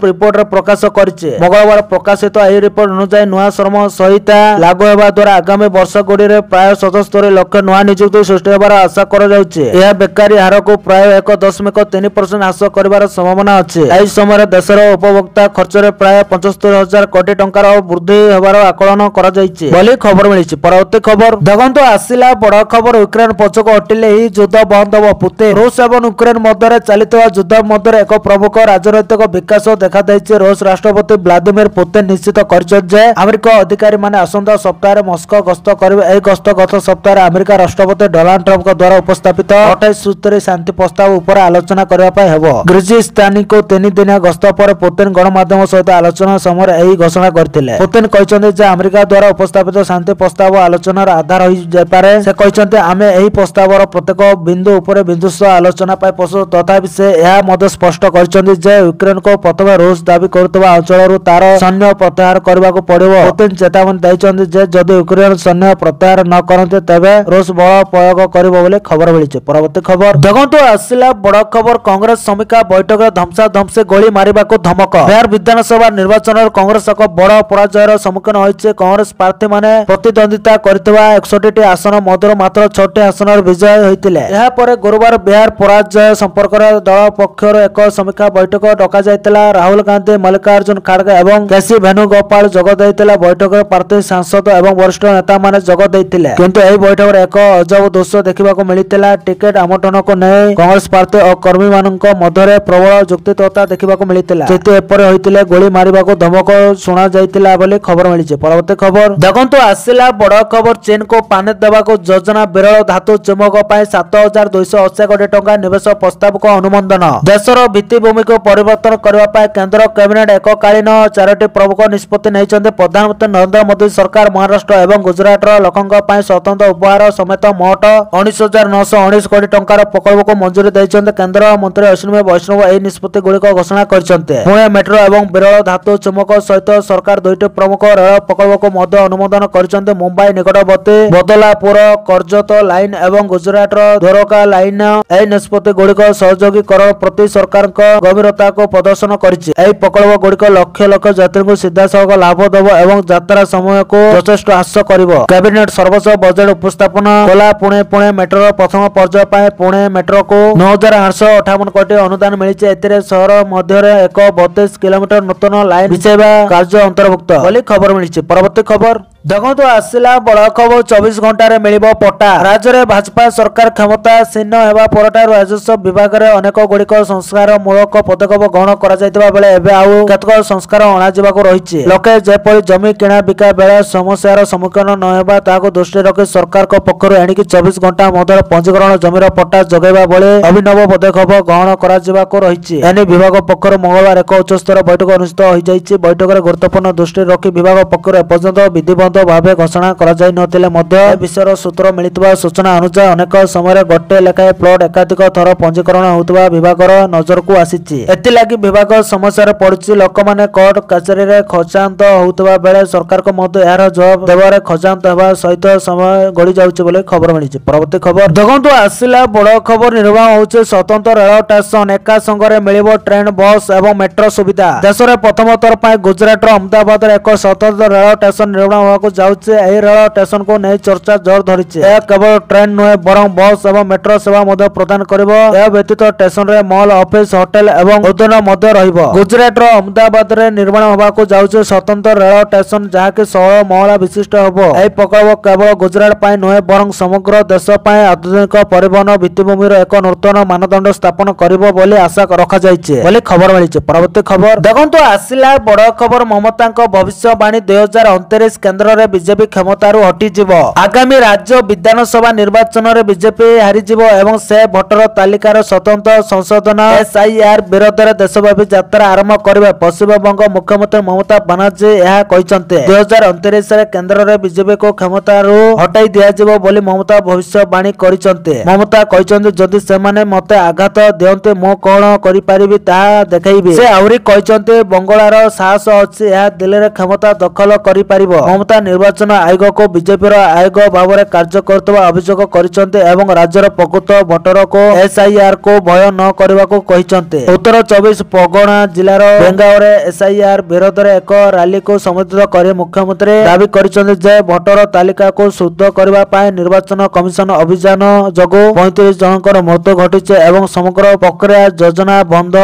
ରିପୋର୍ଟରେ ପ୍ରକାଶ କରିଛି। ମଙ୍ଗଳବାର ପ୍ରକାଶିତ ଏହି ରିପୋର୍ଟ ଅନୁଯାୟୀ ନୂଆ ଶ୍ରମ ସଂହିତା ଲାଗୁ ହେବା ଦ୍ୱାରା ଆଗାମୀ ବର୍ଷଗୁଡ଼ିରେ ପ୍ରାୟ 77 ଲକ୍ଷ ନୂଆ ନିଯୁକ୍ତି ସୃଷ୍ଟି ହେବାର ଆଶା କରାଯାଉଛି। ଏହା ବେକାରୀ ହାରକୁ ପ୍ରାୟ 1.3% ହ୍ରାସ କରିବାର ସମ୍ଭାବନା ଅଛି। ଏହି ସମୟରେ ଦେଶର ଉପଭୋକ୍ତା ଖର୍ଚ୍ଚରେ ପ୍ରାୟ 75,000 କୋଟି ଟଙ୍କାର ବୃଦ୍ଧି ହେବାର ଆକଳନ କରାଯାଇଛି ବୋଲି ଖବର ମିଳିଛି। ପରବର୍ତ୍ତୀ ଖବର ଦେଖନ୍ତୁ, ଆସିଲା ବଡ଼ ଖବର। ୟୁକ୍ରେନ ପଛକୁ ହଟିଲେ ଏହି ଯୁଦ୍ଧ ବନ୍ଦ ହେବ। ପୁତିନ ରୁଷ ଏବଂ ୟୁକ୍ରେନ ମଧ୍ୟରେ ଚାଲିଥିବା ଯୁଦ୍ଧ ମଧ୍ୟରେ ଏକ ପ୍ରମୁଖ ରାଜନୈତିକ ବିକାଶ ଦେଖାଦେଇଛି। ରୁଷ ରାଷ୍ଟ୍ରପତି ଭ୍ଲାଦିମିର ପୁତିନ ନିଶ୍ଚିତ କରିଛନ୍ତି ଯେ ଆମେରିକା ଅଧିକାରୀମାନେ ଆସନ୍ତା ସପ୍ତାହରେ ମସ୍କୋ ଗସ୍ତ କରିବେ। ଏହି ଗସ୍ତ ଗତ ସପ୍ତାହରେ ଆମେରିକା ରାଷ୍ଟ୍ରପତି ଡୋନାଲ୍ଡ ଟ୍ରମ୍ପଙ୍କ ଦ୍ୱାରା ଉପସ୍ଥାପିତ 28 ଶାନ୍ତି ପ୍ରସ୍ତାବ ଉପରେ ଆଲୋଚନା କରିବା ପାଇଁ ହେବ। କିର୍ଗିଜସ୍ତାନକୁ 3 ଦିନିଆ ଗସ୍ତ ପରେ ପୁତିନ ଗଣମାଧ୍ୟମ ସହିତ ଆଲୋଚନା ସମୟରେ ଏହି ଘୋଷଣା କରିଥିଲେ। ପୁତିନ କହିଛନ୍ତି ଯେ ଆମେରିକା ଦ୍ୱାରା ଉପସ୍ଥାପିତ ଶାନ୍ତି ପ୍ରସ୍ତାବ ଆଲୋଚନାର ଆଧାର ହୋଇଯାଇପାରେ। ସେ କହିଛନ୍ତି ଆମେ ଏହି ପ୍ରସ୍ତାବର ପ୍ରତ୍ୟେକ ବିନ୍ଦୁ ଉପରେ ବିନ୍ଦୁସହ ଆଲୋଚନା ପାଇଁ ପ୍ରସ୍ତୁତ। ତଥାପି ସେ ଏହା ମଧ୍ୟ ସ୍ପଷ୍ଟ କରିଛନ୍ତି ଯେ ୟୁକ୍ରେନକୁ ପ୍ରଥମେ ରୁଷ ଦାବି କରୁଥିବା ଅଞ୍ଚଳରୁ ତାର ସୈନ୍ୟ ପ୍ରତ୍ୟାହାର କରିବାକୁ ପଡ଼ିବ। ପୁତିନ ଚେତାବନୀ ଦେଇଛନ୍ତି ଯେ ଯଦି ୟୁକ୍ରେନ ସୈନ୍ୟ ପ୍ରତ୍ୟାହାର ନ କରନ୍ତି ତେବେ ରୁଷ ବଳ ପ୍ରୟୋଗ କରିବ ବୋଲି ଖବର ମିଳିଛି। ପରବର୍ତ୍ତୀ ଖବର ଦେଖନ୍ତୁ, ଆସିଲା ବଡ଼ ଖବର। କଂଗ୍ରେସ ସମୀକ୍ଷା ବୈଠକରେ ଧମସାଧମସି ଗୋଳି ମାରିବାକୁ ଧମକ। ବିହାର ବିଧାନସଭା ନିର୍ବାଚନରେ କଂଗ୍ରେସ ଏକ ବଡ଼ ପରାଜୟର ସମ୍ମୁଖୀନ ହୋଇଛି। କଂଗ୍ରେସ ପ୍ରାର୍ଥୀମାନେ ପ୍ରତିଦ୍ୱନ୍ଦ୍ୱୀ ପ୍ରତିଦ୍ୱନ୍ଦିତା କରିଥିବା 61ଟି ଆସନ ମଧ୍ୟରୁ ମାତ୍ର 6ଟି ଆସନରେ ବିଜୟ ହୋଇଥିଲେ। ଏହାପରେ ଗୁରୁବାର ବିହାର ପରାଜୟ ସମ୍ପର୍କରେ ଦଳ ପକ୍ଷରୁ ଏକ ସମୀକ୍ଷା ବୈଠକ ଡକାଯାଇଥିଲା। ରାହୁଲ ଗାନ୍ଧୀ, ମଲ୍ଲିକାର୍ଜୁନ ଖାଡଗେ ଏବଂ କେସି ଭେନୁଗୋପାଳ ଯୋଗ ଦେଇଥିଲେ। ବୈଠକରେ ପ୍ରାର୍ଥୀ, ସାଂସଦ ଏବଂ ବରିଷ୍ଠ ନେତାମାନେ ଯୋଗ ଦେଇଥିଲେ। କିନ୍ତୁ ଏହି ବୈଠକରେ ଏକ ଅଜବ ଦୃଶ୍ୟ ଦେଖିବାକୁ ମିଳିଥିଲା। ଟିକେଟ ଆବଣ୍ଟନକୁ ନେଇ କଂଗ୍ରେସ ପ୍ରାର୍ଥୀ ଓ କର୍ମୀମାନଙ୍କ ମଧ୍ୟରେ ପ୍ରବଳ ଯୁକ୍ତିତର୍କ ଦେଖିବାକୁ ମିଳିଥିଲା। ସ୍ଥିତି ଏପରି ହୋଇଥିଲେ ଗୁଳି ମାରିବାକୁ ଧମକ ଶୁଣାଯାଇଥିଲା ବୋଲି ଖବର ମିଳିଛି। ପରବର୍ତ୍ତୀ ଖବର ଦେଖନ୍ତୁ, ଆସିଲା ବଡ ଖବର। ଚୀନକୁ ପାନି ଦେବାକୁ ଯୋଜନା। ବିରଳ ଧାତୁ ଚୁମ୍ବକ ପାଇଁ 7,280 କୋଟି ଟଙ୍କା ନିବେଶ ପ୍ରସ୍ତାବକୁ ଅନୁମୋଦନ। ଦେଶର ଭିତ୍ତିଭୂମିକୁ ପରିବର୍ତ୍ତନ କରିବା ପାଇଁ କେନ୍ଦ୍ର କ୍ୟାବିନେଟ ଏକକାଳୀନ 4ଟି ପ୍ରମୁଖ ନିଷ୍ପତ୍ତି ନେଇଛନ୍ତି। ପ୍ରଧାନମନ୍ତ୍ରୀ ନରେନ୍ଦ୍ର ମୋଦି ସରକାର ମହାରାଷ୍ଟ୍ର ଏବଂ ଗୁଜରାଟର ଲୋକଙ୍କ ପାଇଁ ସ୍ୱତନ୍ତ୍ର ଉପହାର ସମେତ ମୋଟ 19,919 କୋଟି ଟଙ୍କାର ପ୍ରକଳ୍ପକୁ ମଞ୍ଜୁରୀ ଦେଇଛନ୍ତି। କେନ୍ଦ୍ର ମନ୍ତ୍ରୀ ଅଶ୍ୱିନୀ ବୈଷ୍ଣବ ଏହି ନିଷ୍ପତ୍ତି ଗୁଡ଼ିକ ଘୋଷଣା କରିଛନ୍ତି। ପୁଣେ ମେଟ୍ରୋ ଏବଂ ବିରଳ ଧାତୁ ଚୁମ୍ବକ ସହିତ ସରକାର 2ଟି ପ୍ରମୁଖ ରେଳ ପ୍ରକଳ୍ପକୁ ମଧ୍ୟ ଅନୁମୋଦନ କରିଛନ୍ତି। ମୁମ୍ବାଇ ନିକଟବର୍ତ୍ତୀ ବଦଲାପୁର କର୍ଜତ ଲାଇନ ଏବଂ ଗୁଜରାଟର ଦ୍ୱାରକା ଲାଇନ। ଏହି ନିଷ୍ପତ୍ତି ଗୁଡ଼ିକ ସହଯୋଗୀକରଣ ପ୍ରତି ସରକାରଙ୍କ ଗମ୍ଭୀରତାକୁ ପ୍ରଦର୍ଶନ କରିଛି। ଏହି ପ୍ରକଳ୍ପ ଗୁଡ଼ିକ ଲକ୍ଷ ଲକ୍ଷ ଯାତ୍ରୀଙ୍କୁ ସିଧାସଳଖ ଲାଭ ଦେବ ଏବଂ ଯାତ୍ରା ସମୟକୁ ଯଥେଷ୍ଟ ହ୍ରାସ କରିବ। କ୍ୟାବିନେଟ ସର୍ବୋଚ୍ଚ ବଜେଟ୍ ଉପସ୍ଥାପନ କଲା। ପୁଣେ ମେଟ୍ରୋର ପ୍ରଥମ ପର୍ଯ୍ୟାୟ ପାଇଁ ପୁଣେ ମେଟ୍ରୋକୁ 9,858 କୋଟି ଅନୁଦାନ ମିଳିଛି। ଏଥିରେ ସହର ମଧ୍ୟରେ ଏକ 32 କିଲୋମିଟର ନୂତନ ଲାଇନ ବିଛାଇବା କାର୍ଯ୍ୟ ଅନ୍ତର୍ଭୁକ୍ତ ବୋଲି ଖବର ମିଳିଛି। ପରବର୍ତ୍ତୀ ଖବର ଦେଖନ୍ତୁ, ଆସିଲା ବଡ଼ ଖବର। 24 ଘଣ୍ଟାରେ ମିଳିବ ପଟ୍ଟା। ରାଜ୍ୟରେ ଭାଜପା ସରକାର କ୍ଷମତାସୀନ ହେବା ପରଠାରୁ ରାଜସ୍ୱ ବିଭାଗରେ ଅନେକ ଗୁଡ଼ିକ ସଂସ୍କାରମୂଳକ ପଦକ୍ଷେପ ଗ୍ରହଣ କରାଯାଇଥିବା ବେଳେ ଏବେ ଆଉ କେତେକ ସଂସ୍କାର ଅଣାଯିବାକୁ ରହିଛି। ଲୋକେ ଯେପରି ଜମି କିଣା ବିକା ବେଳେ ସମସ୍ୟାର ସମ୍ମୁଖୀନ ନ ହେବା ତାହାକୁ ଦୃଷ୍ଟିରେ ରଖି ସରକାରଙ୍କ ପକ୍ଷରୁ ଏଣିକି 24 ଘଣ୍ଟା ମଧ୍ୟରେ ପଞ୍ଜୀକରଣ ଜମିର ପଟ୍ଟା ଯୋଗାଇବା ଭଳି ଅଭିନବ ପଦକ୍ଷେପ ଗ୍ରହଣ କରାଯିବାକୁ ରହିଛି। ଏନେଇ ବିଭାଗ ପକ୍ଷରୁ ମଙ୍ଗଳବାର ଏକ ଉଚ୍ଚସ୍ତରୀୟ ବୈଠକ ଅନୁଷ୍ଠିତ ହୋଇଯାଇଛି। ବୈଠକରେ ଗୁରୁତ୍ୱପୂର୍ଣ୍ଣ ଦୃଷ୍ଟିରେ ରଖି ବିଭାଗ ପକ୍ଷରୁ ଏପର୍ଯ୍ୟନ୍ତ ବିଧିବଦ୍ଧ ଭାବେ ଘୋଷଣା କରାଯାଇ ନଥିଲେ ମଧ୍ୟ ଏ ବିଷୟର ସୂତ୍ର ମିଳିଥିବା ସୂଚନା ଅନୁଯାୟୀ ଅନେକ ସମୟରେ ଗୋଟିଏ ଲେଖାଏଁ ପ୍ଲଟ ଏକାଧିକ ଥର ପଞ୍ଜୀକରଣ ହେଉଥିବା ବିଭାଗର ନଜରକୁ ଆସିଛି। ଏଥିଲାଗି ବିଭାଗ ସମସ୍ୟାରେ ପଡିଛି। ଲୋକମାନେ କୋର୍ଟ କଚେରୀରେ ଖର୍ଚ୍ଚାନ୍ତ ହେଉଥିବା ବେଳେ ସରକାରଙ୍କୁ ମଧ୍ୟ ଏହାର ଜବାବ ଦେବାରେ ଖର୍ଚ୍ଚାନ୍ତ ହେବା ସହିତ ସମୟ ଗଡ଼ି ଯାଉଛି ବୋଲି ଖବର ମିଳିଛି। ପରବର୍ତ୍ତୀ ଖବର ଦେଖନ୍ତୁ, ଆସିଲା ବଡ଼ ଖବର। ନିର୍ମାଣ ହେଉଛି ସ୍ୱତନ୍ତ୍ର ରେଳ ଷ୍ଟେସନ। ଏକା ସଙ୍ଗରେ ମିଳିବ ଟ୍ରେନ, ବସ୍ ଏବଂ ମେଟ୍ରୋ ସୁବିଧା। ଦେଶରେ ପ୍ରଥମ ଥର ପାଇଁ ଗୁଜରାଟର ଅହମ୍ମଦାବାଦରେ ଏକ ସ୍ୱତନ୍ତ୍ର ରେଳ ଷ୍ଟେସନ ନିର୍ମାଣ ହେବାକୁ ଯାଉଛି। ଏହି ରେଳ ଷ୍ଟେସନକୁ ନେଇ ଚର୍ଚ୍ଚା ଜୋର ଧରିଛି। ଏହା କେବଳ ଟ୍ରେନ ନୁହେଁ ବରଂ ବସ୍ ଏବଂ ମେଟ୍ରୋ ସେବା ମଧ୍ୟ ପ୍ରଦାନ କରିବ। ଏହା ବ୍ୟତୀତ ଷ୍ଟେସନରେ ମଲ୍, ଅଫିସ, ହୋଟେଲ ଏବଂ ଉଦ୍ୟାନ ମଧ୍ୟ ରହିବ। ଗୁଜରାଟର ଅହମ୍ମଦାବାଦରେ ନିର୍ମାଣ ହେବାକୁ ଯାଉଛି ସ୍ୱତନ୍ତ୍ର ରେଳ ଷ୍ଟେସନ ଯାହାକି 16 ମହଲା ବିଶିଷ୍ଟ ହେବ। ଏହି ପ୍ରକଳ୍ପ କେବଳ ଗୁଜରାଟ ପାଇଁ ନୁହେଁ ବରଂ ସମଗ୍ର ଦେଶ ପାଇଁ ଆଧୁନିକ ପରିବହନ ଭିତ୍ତିଭୂମିର ଏକ ନୂତନ ମାନଦଣ୍ଡ ସ୍ଥାପନ କରିବ ବୋଲି ଆଶା ରଖାଯାଇଛି ବୋଲି ଖବର ମିଳିଛି। ପରବର୍ତ୍ତୀ ଖବର ଦେଖନ୍ତୁ, ଆସିଲା ବଡ଼ ଖବର। ମମତାଙ୍କ ଭବିଷ୍ୟବାଣୀ 2029 କେନ୍ଦ୍ରରେ ବିଜେପି କ୍ଷମତାରୁ ହଟିଯିବ। ଆଗାମୀ ରାଜ୍ୟ ବିଧାନସଭା ନିର୍ବାଚନରେ ବିଜେପି ହାରିଯିବ ଏବଂ ସେ ଭୋଟର ତାଲିକାର ସ୍ୱତନ୍ତ୍ର ସଂଶୋଧନ SIR ବିରୋଧରେ ଦେଶବ୍ୟାପୀ ଯାତ୍ରା ଆରମ୍ଭ କରିବେ। ପଶ୍ଚିମବଙ୍ଗ ମୁଖ୍ୟମନ୍ତ୍ରୀ ମମତା ବାନାର୍ଜୀ ଏହା କହିଛନ୍ତି। 2029ରେ କେନ୍ଦ୍ରରେ ବିଜେପିକୁ କ୍ଷମତାରୁ ହଟାଇ ଦିଆଯିବ ବୋଲି ମମତା ଭବିଷ୍ୟବାଣୀ କରିଛନ୍ତି। ମମତା କହିଛନ୍ତି, ଯଦି ସେମାନେ ମୋତେ ଆଘାତ ଦିଅନ୍ତି ମୁଁ କଣ କରିପାରିବି ତାହା ଦେଖାଇବି। ସେ ଆହୁରି କହିଛନ୍ତି, ବଙ୍ଗଳାର ସାହସ ଅଛି, ଏହା ଦିଲ୍ଲୀରେ କ୍ଷମତା ଦଖଲ କରିପାରିବ। ମମତା ନିର୍ବାଚନ ଆୟୋଗକୁ ବିଜେପିର ଆୟୋଗ ଭାବରେ କାର୍ଯ୍ୟ କରୁଥିବା ଅଭିଯୋଗ କରିଛନ୍ତି ଏବଂ ରାଜ୍ୟର ପ୍ରକୃତ ଭୋଟରକୁ SIR କୁ ଭୟ ନ କରିବାକୁ କହିଛନ୍ତି। ଉତ୍ତର 24 ପରଗଣା ଜିଲ୍ଲାର ବେଙ୍ଗାଓରେ SIR ବିରୋଧରେ ଏକ ରାଲିକୁ ସମ୍ବୋଧିତ କରି ମୁଖ୍ୟମନ୍ତ୍ରୀ ଦାବି କରିଛନ୍ତି ଯେ ଭୋଟର ତାଲିକାକୁ ଶୁଦ୍ଧ କରିବା ପାଇଁ ନିର୍ବାଚନ କମିଶନ ଅଭିଯାନ ଯୋଗୁଁ 35 ଜଣଙ୍କର ମୃତ୍ୟୁ ଘଟିଛି ଏବଂ ସମଗ୍ର ପ୍ରକ୍ରିୟା ଯୋଜନା ବନ୍ଧ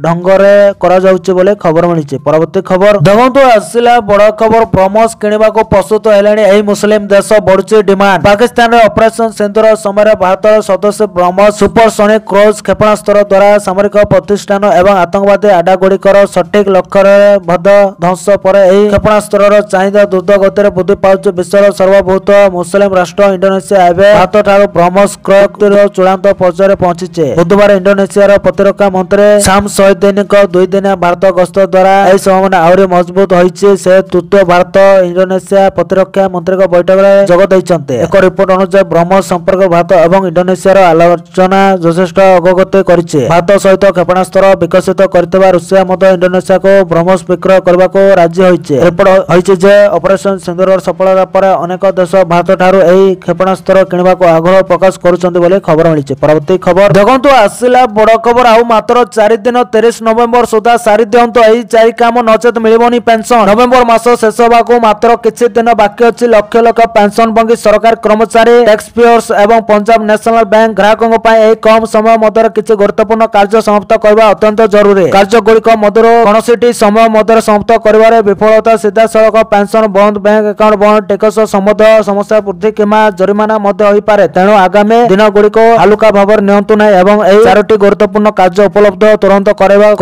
ଢଙ୍ଗରେ କରାଯାଉଛି ବୋଲି ଖବର ମିଳିଛି। ପରବର୍ତ୍ତୀ ଖବର ଦେଖନ୍ତୁ, ଆସିଲା ବଡ଼ ଖବର। ବ୍ରହ୍ମୋସ କିଣିବାକୁ ପ୍ରସ୍ତୁତ ହେଲେଣି ଏହି ମୁସଲିମ ଦେଶ, ବଢୁଛି ଡିମାଣ୍ଡ। ପାକିସ୍ତାନରେ ଅପରେସନ ସିନ୍ଦୁର ସମୟରେ ଭାରତର ସ୍ୱଦେଶୀ ବ୍ରହ୍ମୋସ ସୁପରସୋନିକ କ୍ରୁଜ କ୍ଷେପଣାସ୍ତ୍ର ଦ୍ୱାରା ସାମରିକ ପ୍ରତିଷ୍ଠାନ ଏବଂ ଆତଙ୍କବାଦୀ ଆଡ୍ଡାଗୁଡ଼ିକର ସଠିକ ଲକ୍ଷ୍ୟରେ ଭେଦ ଧ୍ୱଂସ ପରେ ଏହି କ୍ଷେପଣାସ୍ତ୍ରର ଚାହିଦା ଦ୍ରୁତ ଗତିରେ ବୃଦ୍ଧି ପାଉଛି। ବିଶ୍ୱର ସର୍ବବୃହତ ମୁସଲିମ ରାଷ୍ଟ୍ର ଇଣ୍ଡୋନେସିଆ ଏବେ ଭାରତଠାରୁ ବ୍ରହ୍ମୋସ କ୍ରୟର ଚୂଡ଼ାନ୍ତ ପର୍ଯ୍ୟାୟରେ ପହଞ୍ଚିଛି। ବୁଧବାର ଇଣ୍ଡୋନେସିଆର ପ୍ରତିରକ୍ଷା ମନ୍ତ୍ରୀ ଶାମ ସହିଦିନଙ୍କ 2 ଦିନିଆ ଭାରତ ଗସ୍ତ ଦ୍ୱାରା ଏହି ସମ୍ଭାବନା ଆହୁରି ମଜବୁତ ହୋଇଛି। ସେ ତୃତୀୟ ଭାରତ ଇଣ୍ଡୋନେସିଆ ପ୍ରତିରକ୍ଷା ମନ୍ତ୍ରୀଙ୍କ ବୈଠକରେ ଯୋଗ ଦେଇଛନ୍ତି। ଏକ ରିପୋର୍ଟ ଅନୁଯାୟୀ ବ୍ରହ୍ମୋସ ସମ୍ପର୍କରେ ଭାରତ ଏବଂ ଇଣ୍ଡୋନେସିଆର ଆଲୋଚନା ଯଥେଷ୍ଟ ଅଗ୍ରଗତି କରିଛି। ଭାରତ ସହିତ କ୍ଷେପଣାସ୍ତ୍ର ବିକଶିତ କରିଥିବା ରୁଷିଆ ମଧ୍ୟ ଇଣ୍ଡୋନେସିଆକୁ ବ୍ରହ୍ମୋସ ବିକ୍ରୟ କରିବାକୁ ରାଜି ହୋଇଛି। ରିପୋର୍ଟ ହୋଇଛି ଯେ ଅପରେସନ ସିନ୍ଦୁରର ସଫଳତା ପରେ ଅନେକ ଦେଶ ଭାରତଠାରୁ ଏହି କ୍ଷେପଣାସ୍ତ୍ର କିଣିବାକୁ ଆଗ୍ରହ ପ୍ରକାଶ କରୁଛନ୍ତି ବୋଲି ଖବର ମିଳିଛି। ପରବର୍ତ୍ତୀ ଖବର ଦେଖନ୍ତୁ, ଆସିଲା ବଡ଼ ଖବର। ଆଉ ମାତ୍ର 4 ଦିନ 30 ନଭେମ୍ବର ସୁଦ୍ଧା ସାରି ଦିଅନ୍ତୁ ଏହି 4 କାମ, ନଚେତ ମିଳିବନି ପେନସନ। ନଭେମ୍ବର ମାସ ଶେଷ ହେବାକୁ ମାତ୍ର କିଛି କିଛି ଦିନ ବାକି ଅଛି ଲକ୍ଷ ଲକ୍ଷ ପେନସନଭୋଗୀ ସରକାରୀ କର୍ମଚାରୀ ଟैक्स पेयर्स एवं पंजाब नेशनल बैंक ग्राहकों ପାଇଁ ଏହି କମ ସମୟ ମଧ୍ୟରେ କିଛି ଗୁରୁତ୍ୱପୂର୍ଣ୍ଣ କାର୍ଯ୍ୟ ସମାପ୍ତ କରିବା ଅତ୍ୟନ୍ତ ଜରୁରୀ। କାର୍ଯ୍ୟଗୁଡ଼ିକ ମଧ୍ୟରୁ କୌଣସିଟି ସମୟ ମଧ୍ୟରେ ସମାପ୍ତ କରିବାରେ ବିଫଳତା ସିଧାସଳଖ ପେନସନ ବନ୍ଦ, ବ୍ୟାଙ୍କ ଆକାଉଣ୍ଟ ବନ୍ଦ, ଟିକସ ସମ୍ବନ୍ଧ ସମସ୍ୟା ବୃଦ୍ଧି କିମ୍ବା ଜରିମାନା ମଧ୍ୟ ହୋଇପାରେ। ତେଣୁ ଆଗାମୀ ଦିନଗୁଡ଼ିକୁ ହାଲୁକା ଭାବରେ ନିଅନ୍ତୁ ନାହିଁ ଏବଂ ଏହି ଚାରୋଟି ଗୁରୁତ୍ୱପୂର୍ଣ୍ଣ କାର୍ଯ୍ୟ ଉପଲବ୍ଧ ତୁରନ୍ତ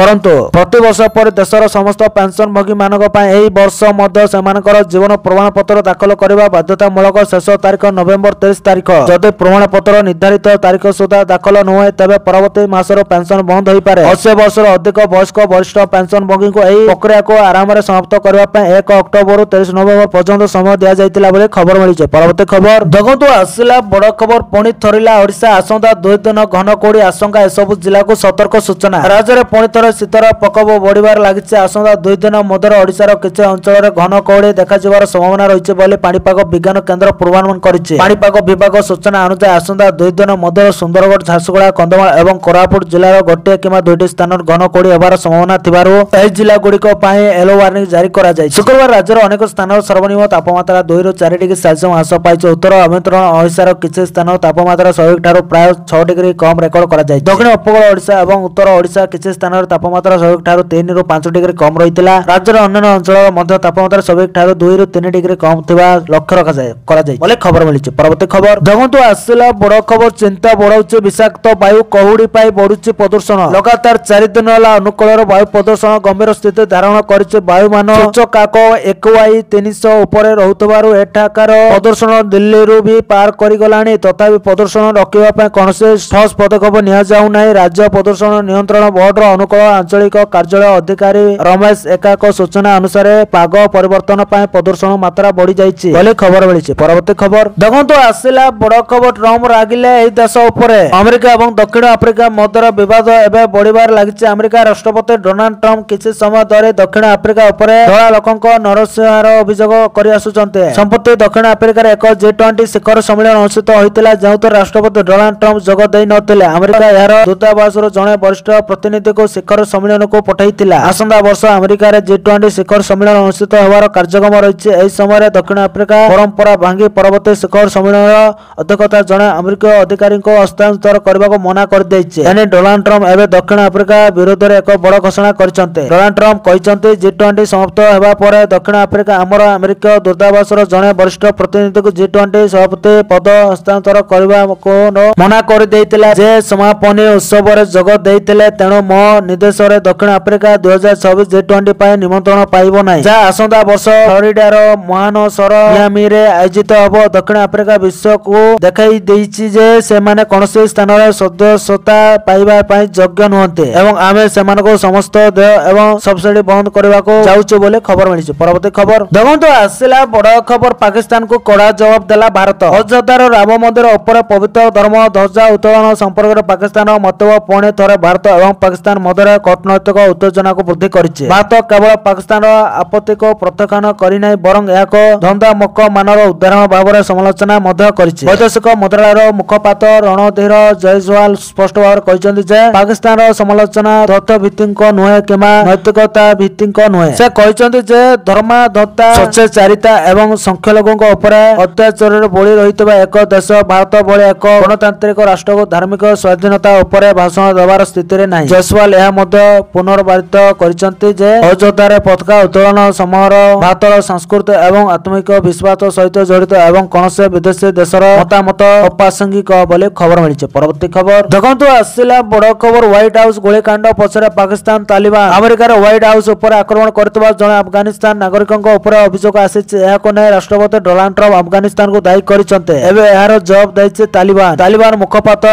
କରନ୍ତୁ। ପ୍ରତିବର୍ଷ ପରି ଦେଶର ସମସ୍ତ ପେନସନଭୋଗୀ ମାନଙ୍କ ପାଇଁ ଏହି ବର୍ଷ ମଧ୍ୟ ସେମାନଙ୍କର ଜୀବନ ପ୍ରମାଣପତ୍ର ଦାଖଲ କରିବା ବାଧ୍ୟତାମୂଳକ। ଶେଷ ତାରିଖ ନଭେମ୍ବର 30 ତାରିଖ। ଯଦି ପ୍ରମାଣପତ୍ର ନିର୍ଦ୍ଧାରିତ ତାରିଖ ସୁଦ୍ଧା ଦାଖଲ ନହୁଏ ତେବେ ପରବର୍ତ୍ତୀ ମାସର ପେନସନ ବନ୍ଦ ହୋଇପାରେ। 80 ବର୍ଷରୁ ଅଧିକ ବୟସ୍କ ବରିଷ୍ଠ ପେନସନଭୋଗୀଙ୍କୁ ଏହି ପ୍ରକ୍ରିୟାକୁ ଆରାମରେ ସମାପ୍ତ କରିବା ପାଇଁ 1 ଅକ୍ଟୋବରରୁ 30 ନଭେମ୍ବର ପର୍ଯ୍ୟନ୍ତ ସମୟ ଦିଆଯାଇଥିଲା ବୋଲି ଖବର ମିଳିଛି। ପରବର୍ତ୍ତୀ ଖବର ଦେଖନ୍ତୁ, ଆସିଲା ବଡ଼ ଖବର, ପୁଣି ଥରିଲା ଓଡ଼ିଶା। ଆସନ୍ତା 2 ଦିନ ଘନ କୁହୁଡ଼ି ଆଶଙ୍କା, ଏସବୁ ଜିଲ୍ଲାକୁ ସତର୍କ ସୂଚନା। ରାଜ୍ୟରେ ପୁଣି ଥରେ ଶୀତର ପ୍ରକୋପ ବଢ଼ିବାରେ ଲାଗିଛି। ଆସନ୍ତା 2 ଦିନ ମଧ୍ୟରେ ଓଡ଼ିଶାର କିଛି ଅଞ୍ଚଳରେ ଘନ କୁହୁଡ଼ି ଦେଖାଯିବାର ସମ୍ଭାବନା ରହିଛି ବୋଲି ପାଣିପାଗ ବିଜ୍ଞାନ କେନ୍ଦ୍ର ପୂର୍ବାନୁମାନ କରିଛି। ପାଣିପାଗ ବିଭାଗ ସୂଚନା ଅନୁଯାୟୀ ଆସନ୍ତା 2 ଦିନ ମଧ୍ୟରେ ସୁନ୍ଦରଗଡ଼, ଝାରସୁଗୁଡ଼ା, କନ୍ଧମାଳ ଏବଂ କୋରାପୁଟ ଜିଲ୍ଲାର ଗୋଟିଏ କିମ୍ବା 2ଟି ସ୍ଥାନରେ ଘନ କୁହୁଡ଼ି ହେବାର ସମ୍ଭାବନା ଥିବାରୁ ଏହି ଜିଲ୍ଲାଗୁଡ଼ିକ ପାଇଁ ୟେଲୋ ୱାର୍ଣ୍ଣିଂ ଜାରି କରାଯାଇଛି। ଶୁକ୍ରବାର ରାଜ୍ୟର ଅନେକ ସ୍ଥାନରେ ସର୍ବନିମ୍ନ ତାପମାତ୍ରା 2ରୁ 4 ଡିଗ୍ରୀ ସେଲସିୟସ୍ ହ୍ରାସ ପାଇଛି। ଉତ୍ତର ଆଭ୍ୟନ୍ତରୀଣ ଓଡ଼ିଶାର କିଛି ସ୍ଥାନରେ ତାପମାତ୍ରା ସ୍ୱାଭାବିକ ଠାରୁ ପ୍ରାୟ 6 ଡିଗ୍ରୀ କମ୍ ରେକର୍ଡ କରାଯାଇଛି। ଦକ୍ଷିଣ ଉପକୂଳ ଓଡ଼ିଶା ଏବଂ ଉତ୍ତର ଓଡ଼ିଶା କିଛି ସ୍ଥାନରେ ତାପମାତ୍ରା ସ୍ୱାଭାବିକ ଠାରୁ 3ରୁ 5 ଡିଗ୍ରୀ କମ୍ ରହିଥିଲା। ରାଜ୍ୟର ଅନ୍ୟାନ୍ୟ ଅଞ୍ଚଳରେ ମଧ୍ୟ ତାପମାତ୍ରା ସ୍ୱାଭାବିକ ଠାରୁ 2ରୁ 3 ଡିଗ୍ରୀ କମ୍ ଥିବା ଲକ୍ଷ୍ୟ କରାଯାଇଛି ବୋଲି ଖବର ମିଳିଛି। ପରବର୍ତ୍ତୀ ଖବର ଦେଖନ୍ତୁ, ଆସିଲା ବଡ଼ ଖବର, ଚିନ୍ତା ବଢ଼ାଉଛି ବିଷାକ୍ତ ବାୟୁ। କୁହୁଡ଼ି ପାଇଁ ବଢୁଛି ପ୍ରଦୂଷଣ। ଲଗାତାର 4 ଦିନ ହେଲା ଅନୁକୂଳର ବାୟୁ ପ୍ରଦୂଷଣ ଗମ୍ଭୀର ସ୍ଥିତି ଧାରଣ କରିଛି। ବାୟୁମାନ ସୂଚକାଙ୍କ AQI 300 ଉପରେ ରହୁଥିବାରୁ ଏଠାକାର ପ୍ରଦୂଷଣ ଦିଲ୍ଲୀରୁ ବି ପାର କରିଗଲାଣି। ତଥାପି ପ୍ରଦୂଷଣ ରୋକିବା ପାଇଁ କୌଣସି ଠୋସ୍ ପଦକ୍ଷେପ ନିଆଯାଉନାହିଁ। ରାଜ୍ୟ ପ୍ରଦୂଷଣ ନିୟନ୍ତ୍ରଣ ବୋର୍ଡର ଅନୁକୂଳ ଆଞ୍ଚଳିକ କାର୍ଯ୍ୟାଳୟ ଅଧିକାରୀ ରମେଶ ଏକାଙ୍କ ସୂଚନା ଅନୁସାରେ ପାଗ ପରିବର୍ତ୍ତନ ପାଇଁ ପ୍ରଦୂଷଣ ମାତ୍ରା ବଢି ଯାଇଛି ବୋଲି ଖବର ମିଳିଛି। ପରବର୍ତ୍ତୀ ଖବର ଦେଖନ୍ତୁ, ଆସିଲା ବଡ଼ ଖବର, ଟ୍ରମ୍ପ ରାଗିଲେ ଏହି ଦେଶ ଉପରେ। ଆମେରିକା ଏବଂ ଦକ୍ଷିଣ ଆଫ୍ରିକା ମଧ୍ୟରେ ବିବାଦ ଏବେ ବଢିବାରେ ଲାଗିଛି। ଆମେରିକା ରାଷ୍ଟ୍ରପତି ଡୋନାଲ୍ଡ ଟ୍ରମ୍ପ କିଛି ସମୟ ଧରି ଦକ୍ଷିଣ ଆଫ୍ରିକା ଉପରେ ଧଳା ଲୋକଙ୍କ ନରସଂହାର ଅଭିଯୋଗ କରି ଆସୁଛନ୍ତି। ସମ୍ପ୍ରତି ଦକ୍ଷିଣ ଆଫ୍ରିକାରେ ଏକ G20 ଶିଖର ସମ୍ମିଳନୀ ଅନୁଷ୍ଠିତ ହୋଇଥିଲା, ଯେଉଁଥିରେ ରାଷ୍ଟ୍ରପତି ଡୋନାଲ୍ଡ ଟ୍ରମ୍ପ ଯୋଗ ଦେଇ ନଥିଲେ। ଆମେରିକା ଏହାର ଦୂତାବାସରୁ ଜଣେ ବରିଷ୍ଠ ପ୍ରତିନିଧିଙ୍କୁ ଶିଖର ସମ୍ମିଳନୀକୁ ପଠାଇଥିଲା। ଆସନ୍ତା ବର୍ଷ ଆମେରିକାରେ G20 ଶିଖର ସମ୍ମିଳନୀ ଅନୁଷ୍ଠିତ ହେବାର କାର୍ଯ୍ୟକ୍ରମ ରହିଛି। ଏହି ସମୟରେ ଦକ୍ଷିଣ ଆଫ୍ରିକା ପରମ୍ପରା ଭାଙ୍ଗି ପରବର୍ତ୍ତୀ ଶିଖର ସମ୍ମିଳନୀର ଅଧ୍ୟକ୍ଷତା ଜଣେ ଆମେରିକୀୟ ଅଧିକାରୀଙ୍କୁ ହସ୍ତାନ୍ତର କରିବାକୁ ମନା କରିଦେଇଛି। ଏନେଇ ଡୋନାଲ୍ଡ ଟ୍ରମ୍ପ ଏବେ ଦକ୍ଷିଣ ଆଫ୍ରିକା ବିରୋଧରେ ଏକ ବଡ଼ ଘୋଷଣା କରିଛନ୍ତି। ଡୋନାଲ୍ଡ ଟ୍ରମ୍ପ କହିଛନ୍ତି, G20 ସମାପ୍ତ ହେବା ପରେ ଦକ୍ଷିଣ ଆଫ୍ରିକା ଆମର ଆମେରିକୀୟ ଦୂତାବାସର ଜଣେ ବରିଷ୍ଠ ପ୍ରତିନିଧିଙ୍କୁ G20 ସଭାପତି ପଦ ହସ୍ତାନ୍ତର କରିବାକୁ ମନା କରିଦେଇଥିଲା। ଯେ ସମାପନୀ ଉତ୍ସବରେ ଯୋଗ ଦେଇଥିଲେ। ତେଣୁ ମୋ ନିର୍ଦ୍ଦେଶରେ ଦକ୍ଷିଣ ଆଫ୍ରିକା 2026 G20 ପାଇଁ ନିମନ୍ତ୍ରଣ ପାଇବ ନାହିଁ, ଯାହା ଆସନ୍ତା ବର୍ଷ ଫ୍ଲୋରିଡାର ମହାନ ସହର ମିଆମିରେ ଆୟୋଜିତ ହେବ। ଦକ୍ଷିଣ ଆଫ୍ରିକା ବିଶ୍ୱକୁ ଦେଖାଇ ଦେଇଛି ଯେ ସେମାନେ କୌଣସି ସ୍ଥାନରେ ସଦସ୍ୟତା ପାଇବା ପାଇଁ ଯୋଗ୍ୟ ନୁହନ୍ତି ଏବଂ ଆମେ ସେମାନଙ୍କୁ ସମସ୍ତ ଦେୟ ଏବଂ ସବସିଡି ବନ୍ଦ କରିବାକୁ ଯାଉଛୁ ବୋଲି ଖବର ମିଳିଛି। ପରବର୍ତ୍ତୀ ଖବର ଦେଖନ୍ତୁ, ଆସିଲା ବଡ଼ ଖବର, ପାକିସ୍ତାନକୁ କଡ଼ା ଜବାବ ଦେଲା ଭାରତ। ଅଯୋଧ୍ୟାର ରାମ ମନ୍ଦିର ଉପରେ ପବିତ୍ର ଧର୍ମ ଧ୍ୱଜା ଉତ୍ତୋଳନ ସମ୍ପର୍କରେ ପାକିସ୍ତାନର ମନ୍ତବ୍ୟ ପୁଣି ଥରେ ଭାରତ ଏବଂ ପାକିସ୍ତାନ ମଧ୍ୟରେ କୂଟନୈତିକ ଉତ୍ତେଜନାକୁ ବୃଦ୍ଧି କରିଛି। ଭାରତ କେବଳ ପାକିସ୍ତାନର ଆପତ୍ତିକୁ ପ୍ରତ୍ୟାଖ୍ୟାନ କରିନାହିଁ, ବରଂ ଏହାକୁ ଦ୍ୱନ୍ଦ୍ୱାତ୍ମକ ମାନର ଉଦାହରଣ ଭାବରେ ସମାଲୋଚନା ମଧ୍ୟ କରିଛି। ବୈଦେଶିକ ମନ୍ତ୍ରଣାଳୟର ମୁଖପାତ୍ର ରଣଧୀର ଜୟସୱାଲ ସ୍ପଷ୍ଟ ଭାବରେ କହିଛନ୍ତି ଯେ ପାକିସ୍ତାନର ସମାଲୋଚନା ତଥ୍ୟ ଭିତ୍ତିକ ନୁହେଁ କିମ୍ବା ନୈତିକତା ଭିତ୍ତିକ ନୁହେଁ। ସେ କହିଛନ୍ତି ଯେ ଧର୍ମାଧତା, ସ୍ୱୈଚ୍ଛାଚାରିତା ଏବଂ ସଂଖ୍ୟାଲଘୁଙ୍କ ଉପରେ ଅତ୍ୟାଚାରରେ ବଳି ରହିଥିବା ଏକ ଦେଶ ଭାରତ ଭଳି ଏକ ଗଣତାନ୍ତ୍ରିକ ରାଷ୍ଟ୍ରକୁ ଧାର୍ମିକ ସ୍ୱାଧୀନତା ଉପରେ ଭାଷଣ ଦେବାର ସ୍ଥିତିରେ ନାହିଁ। ଜୟସୱାଲ ଏହା ମଧ୍ୟ ପୁନରାବୃତ୍ତ କରିଛନ୍ତି ଯେ ଅଯୋଧ୍ୟାରେ ପତାକା ଉତ୍ତୋଳନ ସମୟର ଭାରତର ସଂସ୍କୃତି ଏବଂ ଆତ୍ମିକ ବିଶ୍ୱାସ ସହିତ ଜଡ଼ିତ ଏବଂ କୌଣସି ବିଦେଶୀ ଦେଶର ମତାମତ ଅପ୍ରାସଙ୍ଗିକ ବୋଲି ଖବର ମିଳିଛି। ପରବର୍ତ୍ତୀ ଖବର ଦେଖନ୍ତୁ, ଆସିଲା ବଡ଼ ଖବର, ହ୍ୱାଇଟ୍ ହାଉସ୍ ଗୁଳିକାଣ୍ଡ ପଛରେ ପାକିସ୍ତାନ ତାଲିବାନ। ଆମେରିକାର ହ୍ୱାଇଟ୍ ହାଉସ୍ ଉପରେ ଆକ୍ରମଣ କରିଥିବା ଜଣେ ଆଫଗାନିସ୍ତାନ ନାଗରିକଙ୍କ ଉପରେ ଅଭିଯୋଗ ଆସିଛି। ଏହାକୁ ନେଇ ରାଷ୍ଟ୍ରପତି ଡୋନାଲ୍ଡ ଟ୍ରମ୍ପ ଆଫଗାନିସ୍ତାନକୁ ଦାୟୀ କରିଛନ୍ତି। ଏବେ ଏହାର ଜବାବ ଦେଇଛି ତାଲିବାନ। ତାଲିବାନ ମୁଖପାତ୍ର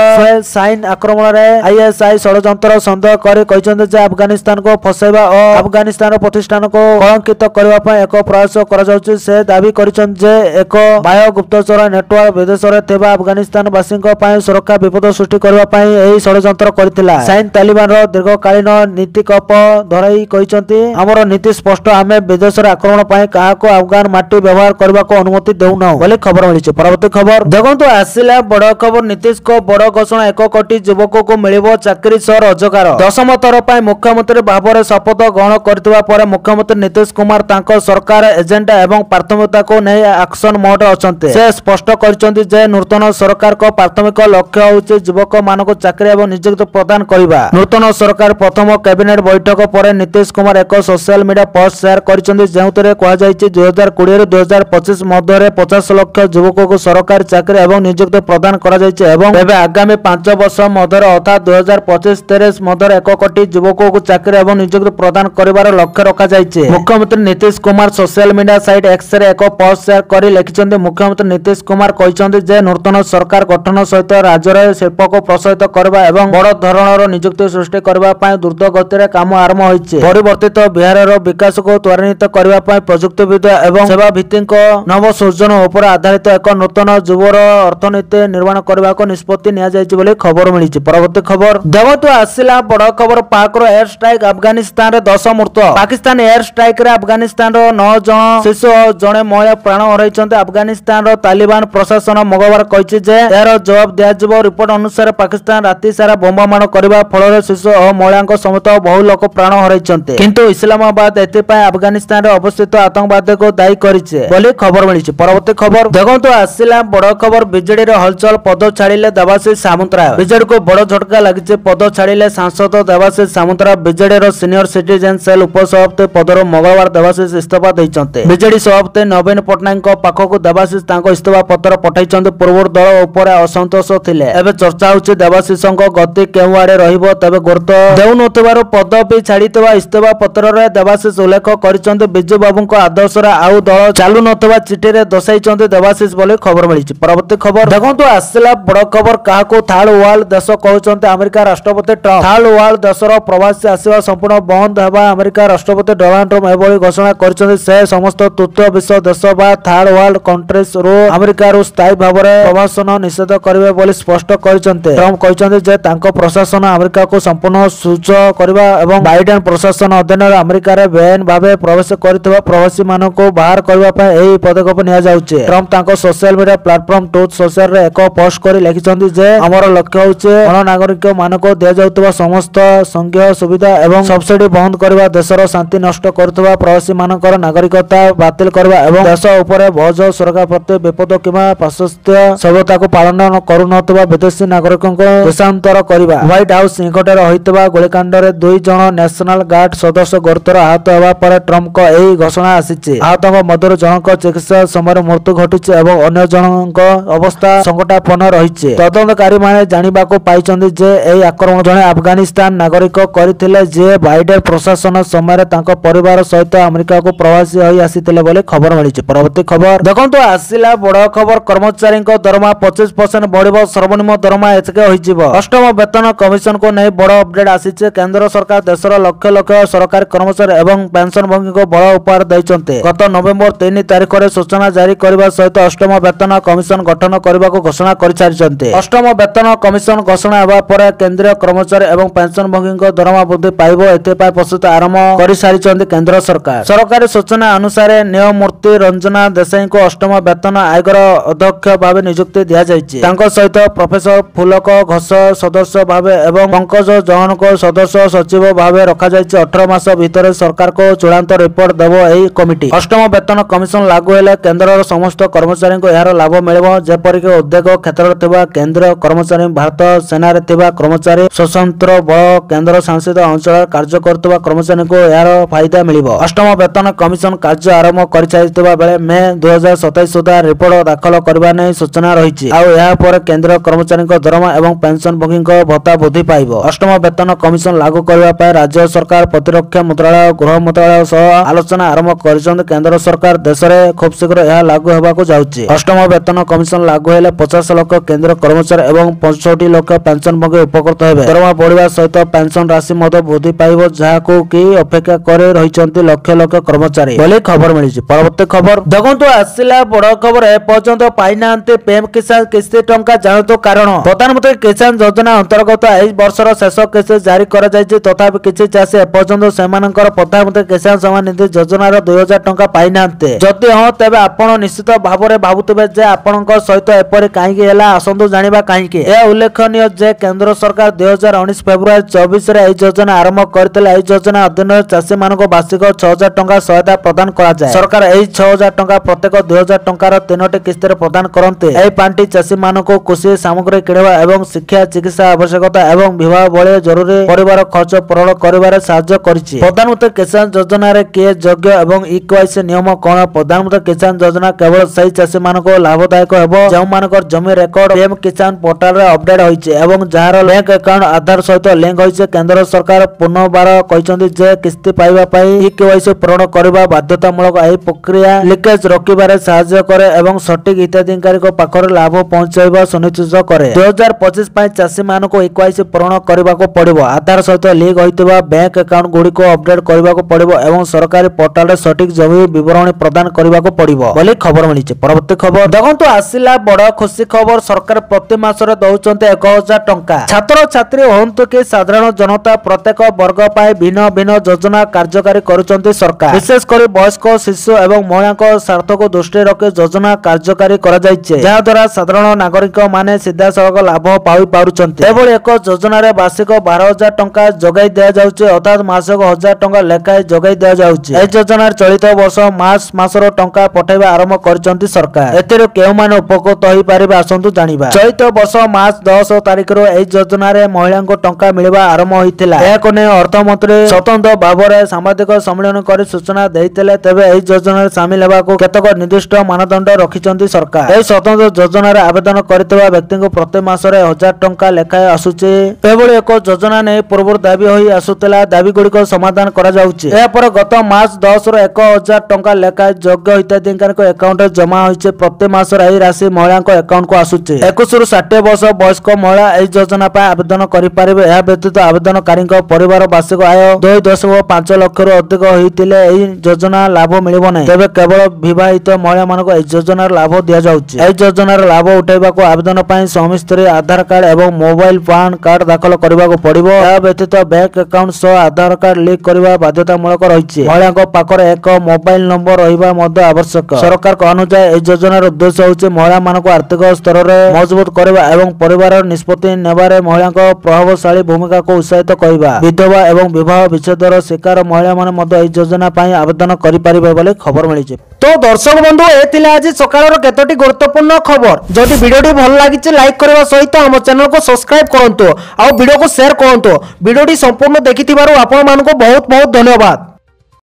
ସାଇନ୍ ଆକ୍ରମଣରେ ISI ଷଡ଼ଯନ୍ତ୍ର ସନ୍ଦେହ କରି କହିଛନ୍ତି ଯେ ଆଫଗାନିସ୍ତାନକୁ ଫସାଇବା ଓ ଆଫଗାନିସ୍ତାନର ପ୍ରତିଷ୍ଠାନକୁ କଳଙ୍କିତ କରିବା ପାଇଁ ଏକ ପ୍ରୟାସ କରାଯାଉଛି। ସେ ଦାବି କରିଛନ୍ତି ଯେ ଏକ ବାହ୍ୟ ଗୁପ୍ତଚର ନେଟୱାର୍କ ବିଦେଶରେ ଥିବା ଆଫଗାନିସ୍ତାନବାସୀଙ୍କ ପାଇଁ ସୁରକ୍ଷା ବିପଦ ସୃଷ୍ଟି କରିବା ପାଇଁ ଏହି ଷଡ଼ଯନ୍ତ୍ର କରିଥିଲା। ସାଇନ୍ ତାଲିବାନର ଦୀର୍ଘକାଳୀନ ନୀତିକପ ଧରାଇ କହିଛନ୍ତି, ଆମର ନୀତି ସ୍ପଷ୍ଟ, ଆମେ ବିଦେଶରେ ଆକ୍ରମଣ ପାଇଁ କାହାକୁ ଆଫଗାନ ମାଟି ବ୍ୟବହାର କରିବାକୁ ଅନୁମତି ଦେଉନାହୁଁ ବୋଲି ଖବର ମିଳିଛି। ପରବର୍ତ୍ତୀ ଖବର ଦେଖନ୍ତୁ, ଆସିଲା ବଡ଼ ଖବର, ନୀତିଶଙ୍କ ବଡ଼ ଘୋଷଣା, 1 କୋଟି ଯୁବକଙ୍କୁ ମିଳିବ ଚାକିରି ସହ ରୋଜଗାର। 10ମ ଥର ପାଇଁ ମୁଖ୍ୟମନ୍ତ୍ରୀ ଭାବରେ ଶପଥ ଗ୍ରହଣ କରିଥିବା ପରେ ମୁଖ୍ୟମନ୍ତ୍ରୀ ନୀତିଶ କୁମାର ତାଙ୍କ ସରକାର ଏଜେଣ୍ଡା एवं प्राथमिकता को नहीं एक्शन मोड अछंते। से स्पष्ट करछंती जे नूतन सरकार को प्राथमिक लक्ष्य होउछि युवक मानको चाकरी एवं नियुक्ति प्रदान करिबा। नूतन सरकार प्रथम कैबिनेट बैठक पर नीतीश कुमार एक सोशल मीडिया पोस्ट शेयर करछंती जेउतरे कहा जायछि 2020 ରୁ 2025 मध्य 50 लाख युवक को सरकारी चाकरी एवं नियुक्ति प्रदान करा जायछि एवं एबे आगामी 5 वर्ष मध्य अर्थात 2025-23 मध्य 1 कोटी युवक को चाकरी एवं नियुक्ति प्रदान करिवार लक्ष्य रखा जायछि। मुख्यमंत्री Nitish Kumar social media site X ray एक पोस्ट शेयर करी लिखिछन्ते मुख्यमंत्री नीतीश कुमार कहिछन्ते जे नूतन सरकार गठन सहित राज्यर शिल्प को प्रोत्साहित करबा एवं बड़ धरणर नियुक्ति सृष्टि करबा पय द्रुत गति रे काम आरंभ होइछि। परिवर्तित बिहारर विकास को त्वरान्वित करबा पय प्रयुक्तिविद्या एवं सेवा भित्तिक नवसृजन उपर आधारित एक नूतन युवर अर्थनीति निर्माण करबा को निष्पत्ति निया जायछि बोली खबर मिलिछि। परवर्ती खबर देखंतु आसिला बड़ खबर पाक रो एयर स्ट्राइक अफगानिस्तान रे 10 मृत्यु। पाकिस्तान एयर स्ट्राइक रे अफगानिस्तान रो 9 जन शिशु और जणे महिला प्राण हरैछन्ते। अफगानिस्तान रो तालिबान प्रशासन मंगलवार कहिछि जे एयर जवाब दिया जिवो। रिपोर्ट अनुसार पाकिस्तान राति सारा बोमामाण करबा फल शिशु और महिलांक समेत बहु लोक प्राण हरैछन्ते किंतु इस्लामाबाद एथि पय अफगानिस्तान रे अवस्थित आतंकवादी को दायी करिছে बोली खबर मिलिछि। परवर्ती खबर देखंतु आसिला बड़ खबर बीजेडी रे हलचल पद छाड़िले देवाशीष सामंतराय। बीजेडी को बड़ झटका लागिছে पद छाड़िले सांसद देवाशीष सामंतराय। बीजेडी रो सीनियर सिटीजन सेल उपसभापति पदर मंगलवार देवाशीष इस्तीफा दैछन्ते। बीजेडी सभापति नवीन पटनायक पाखकु देवाशीष तांको इस्तीफा पत्र पठाइछन्ते। पूर्व दल ऊपर असंतोष थिले एबे चर्चा होछि देवाशीषक गति केउ आडे रहिबो तबे गुरुत्व देउ नथिबारो पदवी छाड़ितबा इस्तीफा पत्र रे देवाशीष उल्लेख करिछन्ते। बिजू बाबूको आदर्श रे आउ दल चालू नथवा चिठी रे दर्शाइछन्ते देवाशीष बोली खबर मिलिछि। परवर्ती खबर देखंतु आसिला बड़ खबर काहाको थर्ड वर्ल्ड देश कहउछन्ते अमेरिका राष्ट्रपति ट्रम्प। थर्ड वर्ल्ड देशर प्रवासी आसीबा संपूर्ण बंद हेबा अमेरिका राष्ट्रपति डोनाल्ड ट्रम्प एबोली घोषणा करिछन्ते। से समस्त तृतीय विश्व देश बा थर्ड वर्ल्ड कंट्रीज रो अमेरिका रो स्थायी भाबरे प्रवासन निषेध करिवे बोली स्पष्ट करिछन्ते। ट्रम्प कहिछन्ते जे तांको प्रशासन अमेरिका को संपूर्ण सूच करबा एवं बाइडेन प्रशासन अधीन अमेरिका रे बेआईन भाबे प्रवेश करितबा प्रवासी मानको बाहर करबा पय एही पदक्षेप निया जाउचे। ट्रम्प तांको social media platform truth social रे एक पोस्ट करी लिखिछन्ती जे हमर लक्ष्य होचे अण नागरिक मानको दिया जाउतबा समस्त संघीय सुविधा एवं सब्सिडी बंद करबा देशर शांति नष्ट करतबा प्रवासी मानकर नागरिकता बातिल करबा एवं देश ऊपर बोझ सरकार प्रति विपद किमा पाश्चात्य सभ्यता को पालन करुनतबा विदेशी नागरिकों देशांतर करबा। व्हाइट हाउस निकटरे होइतबा गोलीकांड रे 2 जन नेशनल गार्ड सदस्य गुरुतर आहत हेबा पर ट्रम्प को एही घोषणा आसीछि। आहतक मध्य जनक चिकित्सा समय मृत्यु घटिछि एवं अन्य जनक अवस्था संकटापन्न रहिछि। तदन्तकारी माने जानिबाको पाइछन्ति जे एही आक्रमण जने अफगानिस्तान नागरिक करथिले जे बाइडेन प्रशासन समय तांको परिवार सहित अमेरिका को प्रवासी होई आसीथिले बोले खबर मिलिछि। परवर्ती खबर देखंतु आसिला बड़ खबर कर्मचारी दरमा 25% बढ़िबो। सर्वनिम्न दरमा एतके होइजिबो। अष्टम वेतन कमिशन को नहीं बड़ अपडेट आसीछि। केंद्र सरकार देशर लक्ष लक्ष सरकारी कर्मचारी एवं पेंशनभोगी को बड़ उपहार दैछन्ते। गत नवेम्बर 3 तारिख रे सूचना जारी करबा सहित अष्टम वेतन कमिशन गठन करबा को घोषणा करि सारिछन्ते। अष्टम वेतन कमिशन घोषणा हेबा पर केंद्रीय कर्मचारी एवं पेंशनभोगी को दरमा वृद्धि पाइबो एते पाय प्रस्तुति आरंभ करि सारिछन्ते केंद्र सरकार। सरकारी सूचना अनुसार न्यायमूर्ति रंजना देसाई को अष्टम वेतन आयोगर अध्यक्ष भाव नियुक्ति दिया जायछि। तांको सहित प्रोफेसर फुलक घोष सदस्य भाव एवं पंकज जौहन को सदस्य सचिव भाव रखा जायछि। 18 मास भितर सरकार को चूड़ांत रिपोर्ट देबो एही कमिटी। अष्टम वेतन कमिशन लागू हेले केंद्रर समस्त कर्मचारी को यार लाभ मिलिबो। जेपरि कि उद्योग क्षेत्र थिबा केंद्रीय कर्मचारी भारत सेना रे थिबा कर्मचारी स्वतंत्र बल केंद्र शासित अंचल कार्य करतबा कर्मचारी को यार फायदा मिलिबो। अष्टम वेतन कमिशन कार्य आरंभ करि सारितबा बेले मे 2027 सुधा रिपोर्ट दाखल करबा नै सूचना रहिछि। आ या पर केंद्रीय कर्मचारी को दरमा एवं पेंशनभोगी को भत्ता वृद्धि पाइबो। अष्टम वेतन कमिशन लागू करबा पय राज्य सरकार प्रतिरक्षा मंत्रालय गृह मंत्रालय सह आलोचना आरंभ करिसंत। केंद्र सरकार देश रे खूब शीघ्र यह लागू हेबा को जाउछि। अष्टम वेतन कमिशन लागू हेले 50 लाख केंद्र कर्मचारी एवं 65 लाख पेंशनभोगी उपकृत हेबे। दरमा बढ़िबा सहित पेंशन राशि मध्य वृद्धि पाइबो जाहाको कि अपेक्षा करे रहिसंत लक्ष लक्ष कर्मचारी बोली खबर मिलिछि। परवर्ती खबर देखंतु आसिला बड़ खबर ए पर्यंत पाइनांते पीएम किसान किस्ती टंका जानतो कारण प्रधानमंत्री किसान योजना अंतर्गत एही वर्षर शेष किस्ती जारी करा जायछि। तथापि किछि चाषी ए पर्यंत सेमानकर प्रधानमंत्री किसान सम्मान निधि योजना रो 2000 टंका पाइनांते। जदि हां तेबे आपण निश्चित भाबरे भाबुतबे जे आपणक सहित एपरि काहेकि हैला आसंतु जानिबा काहेकि। ए उल्लेखनीय जे केंद्र सरकार 2019 फेब्रुआरी 24 रे एही योजना आरंभ करथिले। एही योजना अधीन चाषी मानको वार्षिक 6000 टंका सहायता प्रदान करा जाय। କରାଯାଇଥାଏ। ସରକାର ଏହି 6000 ଟଙ୍କା ପ୍ରତ୍ୟେକ 2000 ଟଙ୍କାର 3ଟି କିସ୍ତିରେ ପ୍ରଦାନ କରନ୍ତି। ଏହି ପାଣ୍ଠି ଚାଷୀମାନଙ୍କୁ କୃଷି ସାମଗ୍ରୀ କିଣିବା ଏବଂ ଶିକ୍ଷା, ଚିକିତ୍ସା ଆବଶ୍ୟକତା ଏବଂ ବିବାହ ଭଳି ଜରୁରୀ ପରିବାର ଖର୍ଚ୍ଚ ପୂରଣ କରିବାରେ ସାହାଯ୍ୟ କରିଛି। ପ୍ରଧାନମନ୍ତ୍ରୀ କିଷାନ ଯୋଜନାରେ କିଏ ଯୋଗ୍ୟ ଏବଂ ଇକେୱାଇସି ନିୟମ କଣ? ପ୍ରଧାନମନ୍ତ୍ରୀ କିଷାନ ଯୋଜନା କେବଳ ସେହି ଚାଷୀମାନଙ୍କୁ ଲାଭଦାୟକ ହେବ ଯେଉଁମାନଙ୍କର ଜମି ରେକର୍ଡ ପିଏମ୍ କିଷାନ ପୋର୍ଟାଲରେ ଅପଡେଟ୍ ହୋଇଛି ଏବଂ ଯାହାର ବ୍ୟାଙ୍କ ଆକାଉଣ୍ଟ ଆଧାର ସହିତ ଲିଙ୍କ ହୋଇଛି। କେନ୍ଦ୍ର ସରକାର ପୁନର୍ବାର କହିଛନ୍ତି ଯେ କିସ୍ତି ପାଇବା ପାଇଁ ଇକେୱାଇସି ପୂରଣ କରିବା ବାଧ୍ୟତାମୂଳକ। ଏହି ପ୍ରକ୍ରିୟା ଲିକେଜ ରୋକିବାରେ ସାହାଯ୍ୟ କରେ ଏବଂ ସଠିକ ହିତାଧିକାରୀଙ୍କ ପାଖରେ ଲାଭ ପହଞ୍ଚାଇବା ସୁନିଶ୍ଚିତ କରେ। 2025 ପାଇଁ ଚାଷୀମାନଙ୍କୁ ଇକେୱାଇସି ପୂରଣ କରିବାକୁ ପଡ଼ିବ। ଆଧାର ସହିତ ଲିଙ୍କ ହୋଇଥିବା ବ୍ୟାଙ୍କ ଆକାଉଣ୍ଟ ଗୁଡ଼ିକୁ ଅପଡେଟ୍ କରିବାକୁ ପଡ଼ିବ ଏବଂ ସରକାରୀ ପୋର୍ଟାଲରେ ସଠିକ ଜମି ବିବରଣୀ ପ୍ରଦାନ କରିବାକୁ ପଡ଼ିବ ବୋଲି ଖବର ମିଳିଛି। ପରବର୍ତ୍ତୀ ଖବର ଦେଖନ୍ତୁ, ଆସିଲା ବଡ଼ ଖୁସି ଖବର। ସରକାର ପ୍ରତି ମାସରେ ଦଉଛନ୍ତି 1000 ଟଙ୍କା। ଛାତ୍ରଛାତ୍ରୀ ହୁଅନ୍ତୁ କି ସାଧାରଣ ଜନତା ପ୍ରତ୍ୟେକ ବର୍ଗ ପାଇଁ ଭିନ୍ନ ଭିନ୍ନ ଯୋଜନା କାର୍ଯ୍ୟକାରୀ କରୁଛନ୍ତି ସରକାର। ବିଶେଷ କରି ବୟସ୍କ, ଶିଶୁ ଏବଂ ମହିଳାଙ୍କ ସ୍ୱାର୍ଥକୁ ଦୃଷ୍ଟିରେ ରଖି ଯୋଜନା କାର୍ଯ୍ୟକାରୀ କରାଯାଇଛି, ଯାହାଦ୍ୱାରା ସାଧାରଣ ନାଗରିକ ମାନେ ସିଧାସଳଖ ଲାଭ ପାଇପାରୁଛନ୍ତି। ଏଭଳି ଏକ ଯୋଜନାରେ ବାର୍ଷିକ 12000 ଟଙ୍କା ଯୋଗାଇ ଦିଆଯାଉଛି, ଅର୍ଥାତ୍ ମାସକୁ 1000 ଟଙ୍କା ଲେଖାଏଁ ଯୋଗାଇ ଦିଆଯାଉଛି। ଏହି ଯୋଜନାରେ ଚଳିତ ବର୍ଷ ମାର୍ଚ୍ଚ ମାସର ଟଙ୍କା ପଠାଇବା ଆରମ୍ଭ କରିଛନ୍ତି ସରକାର। ଏଥିରୁ କେଉଁମାନେ ଉପକୃତ ହୋଇପାରିବେ ଆସନ୍ତୁ ଜାଣିବା। ଚଳିତ ବର୍ଷ ମାର୍ଚ୍ଚ 10 ତାରିଖରୁ ଏହି ଯୋଜନାରେ ମହିଳାଙ୍କୁ ଟଙ୍କା ମିଳିବା ଆରମ୍ଭ ହୋଇଥିଲା। ଏହାକୁ ନେଇ ଅର୍ଥମନ୍ତ୍ରୀ ସ୍ୱତନ୍ତ୍ର ଭାବରେ ସାମ୍ବାଦିକ ସମ୍ମିଳନୀ କରି ସୂଚନା ଦେଇଥିଲେ। ତେବେ ଏହି ଯୋଜନାରେ ସାମିଲ ହେବାକୁ କେତେକ ନିର୍ଦ୍ଦିଷ୍ଟ ମାନଦଣ୍ଡ ରଖିଛନ୍ତି ସରକାର। ଏହି ସ୍ୱତନ୍ତ୍ର ଯୋଜନାରେ ଆବେଦନ କରିଥିବା ବ୍ୟକ୍ତିଙ୍କୁ ପ୍ରତି ମାସରେ 1000 ଟଙ୍କା ଲେଖାଏଁ ଆସୁଛି। ଏଭଳି ଏକ ଯୋଜନା ନେଇ ପୂର୍ବରୁ ଦାବି ହୋଇ ଆସୁଥିଲା। ଦାବିଗୁଡ଼ିକ ସମାଧାନ କରାଯାଉଛି। ଏହାପରେ ଗତ ମାର୍ଚ୍ଚ 10ରୁ 1000 ଟଙ୍କା ଲେଖାଏଁ ଯୋଗ୍ୟ ହିତାଧିକାରୀଙ୍କ ଆକାଉଣ୍ଟରେ ଜମା ହୋଇଛି। ପ୍ରତି ମାସରେ ଏହି ରାଶି ମହିଳାଙ୍କ ଆକାଉଣ୍ଟକୁ ଆସୁଛି। 21ରୁ 60 ବର୍ଷ ବୟସ୍କ ମହିଳା ଏହି ଯୋଜନା ପାଇଁ ଆବେଦନ କରିପାରିବେ। ଏହା ବ୍ୟତୀତ ଆବେଦନକାରୀଙ୍କ ପରିବାର ବାର୍ଷିକ ଆୟ 2.5 ଲକ୍ଷରୁ ଅଧିକ ହୋଇଥିଲେ ଏହି ଯୋଜନା ଲାଭ ମିଳିବ ନାହିଁ। ତେବେ କେବଳ ବିବାହିତ ମହିଳାମାନଙ୍କୁ ଏହି ଯୋଜନାର ଲାଭ ଦିଆଯାଉଛି। ଏହି ଯୋଜନାର ଲାଭ ଉଠାଇବାକୁ ଆବେଦନ ପାଇଁ ସ୍ୱାମୀ ସ୍ତ୍ରୀ ଆଧାର କାର୍ଡ ଏବଂ ମୋବାଇଲ ପାନ୍ କାର୍ଡ ଦାଖଲ କରିବାକୁ ପଡ଼ିବ। ଏହା ବ୍ୟତୀତ ବ୍ୟାଙ୍କ ଆକାଉଣ୍ଟ ସହ ଆଧାର କାର୍ଡ ଲିଙ୍କ କରିବା ବାଧ୍ୟତାମୂଳକ ରହିଛି। ମହିଳାଙ୍କ ପାଖରେ ଏକ ମୋବାଇଲ ନମ୍ବର ରହିବା ମଧ୍ୟ ଆବଶ୍ୟକ। ସରକାରଙ୍କ ଅନୁଯାୟୀ ଏହି ଯୋଜନାର ଉଦ୍ଦେଶ୍ୟ ହେଉଛି ମହିଳାମାନଙ୍କୁ ଆର୍ଥିକ ସ୍ତରରେ ମଜବୁତ କରିବା ଏବଂ ପରିବାରର ନିଷ୍ପତ୍ତି ନେବାରେ ମହିଳାଙ୍କ ପ୍ରଭାବଶାଳୀ ଭୂମିକାକୁ ଉତ୍ସାହିତ କରିବା। ବିଧବା ଏବଂ ବିବାହ ବିଚ୍ଛେଦର ଶିକାର ମହିଳାମାନେ ମଧ୍ୟ ଏହି ଯୋଜନା ପାଇଁ ଆବେଦନ କରିପାରିବେ ବୋଲି ଖବର ମିଳିଛି। তো দর্শক বন্ধু, এ ଥିଲା ଆଜି ସକାଳର କେତୋଟି ଗୁରୁତ୍ୱପୂର୍ଣ୍ଣ ଖବର। ଯଦି ଭିଡ଼ିଓଟି ଭଲ ଲାଗିଛି ଲାଇକ୍ କରିବା ସହିତ ଆମ ଚ୍ୟାନେଲକୁ ସବସ୍କ୍ରାଇବ୍ କରନ୍ତୁ ଆଉ ଭିଡ଼ିଓକୁ ସେୟାର କରନ୍ତୁ। ଭିଡ଼ିଓଟି ସମ୍ପୂର୍ଣ୍ଣ ଦେଖିଥିବାରୁ ଆପଣମାନଙ୍କୁ ବହୁତ ବହୁତ ଧନ୍ୟବାଦ।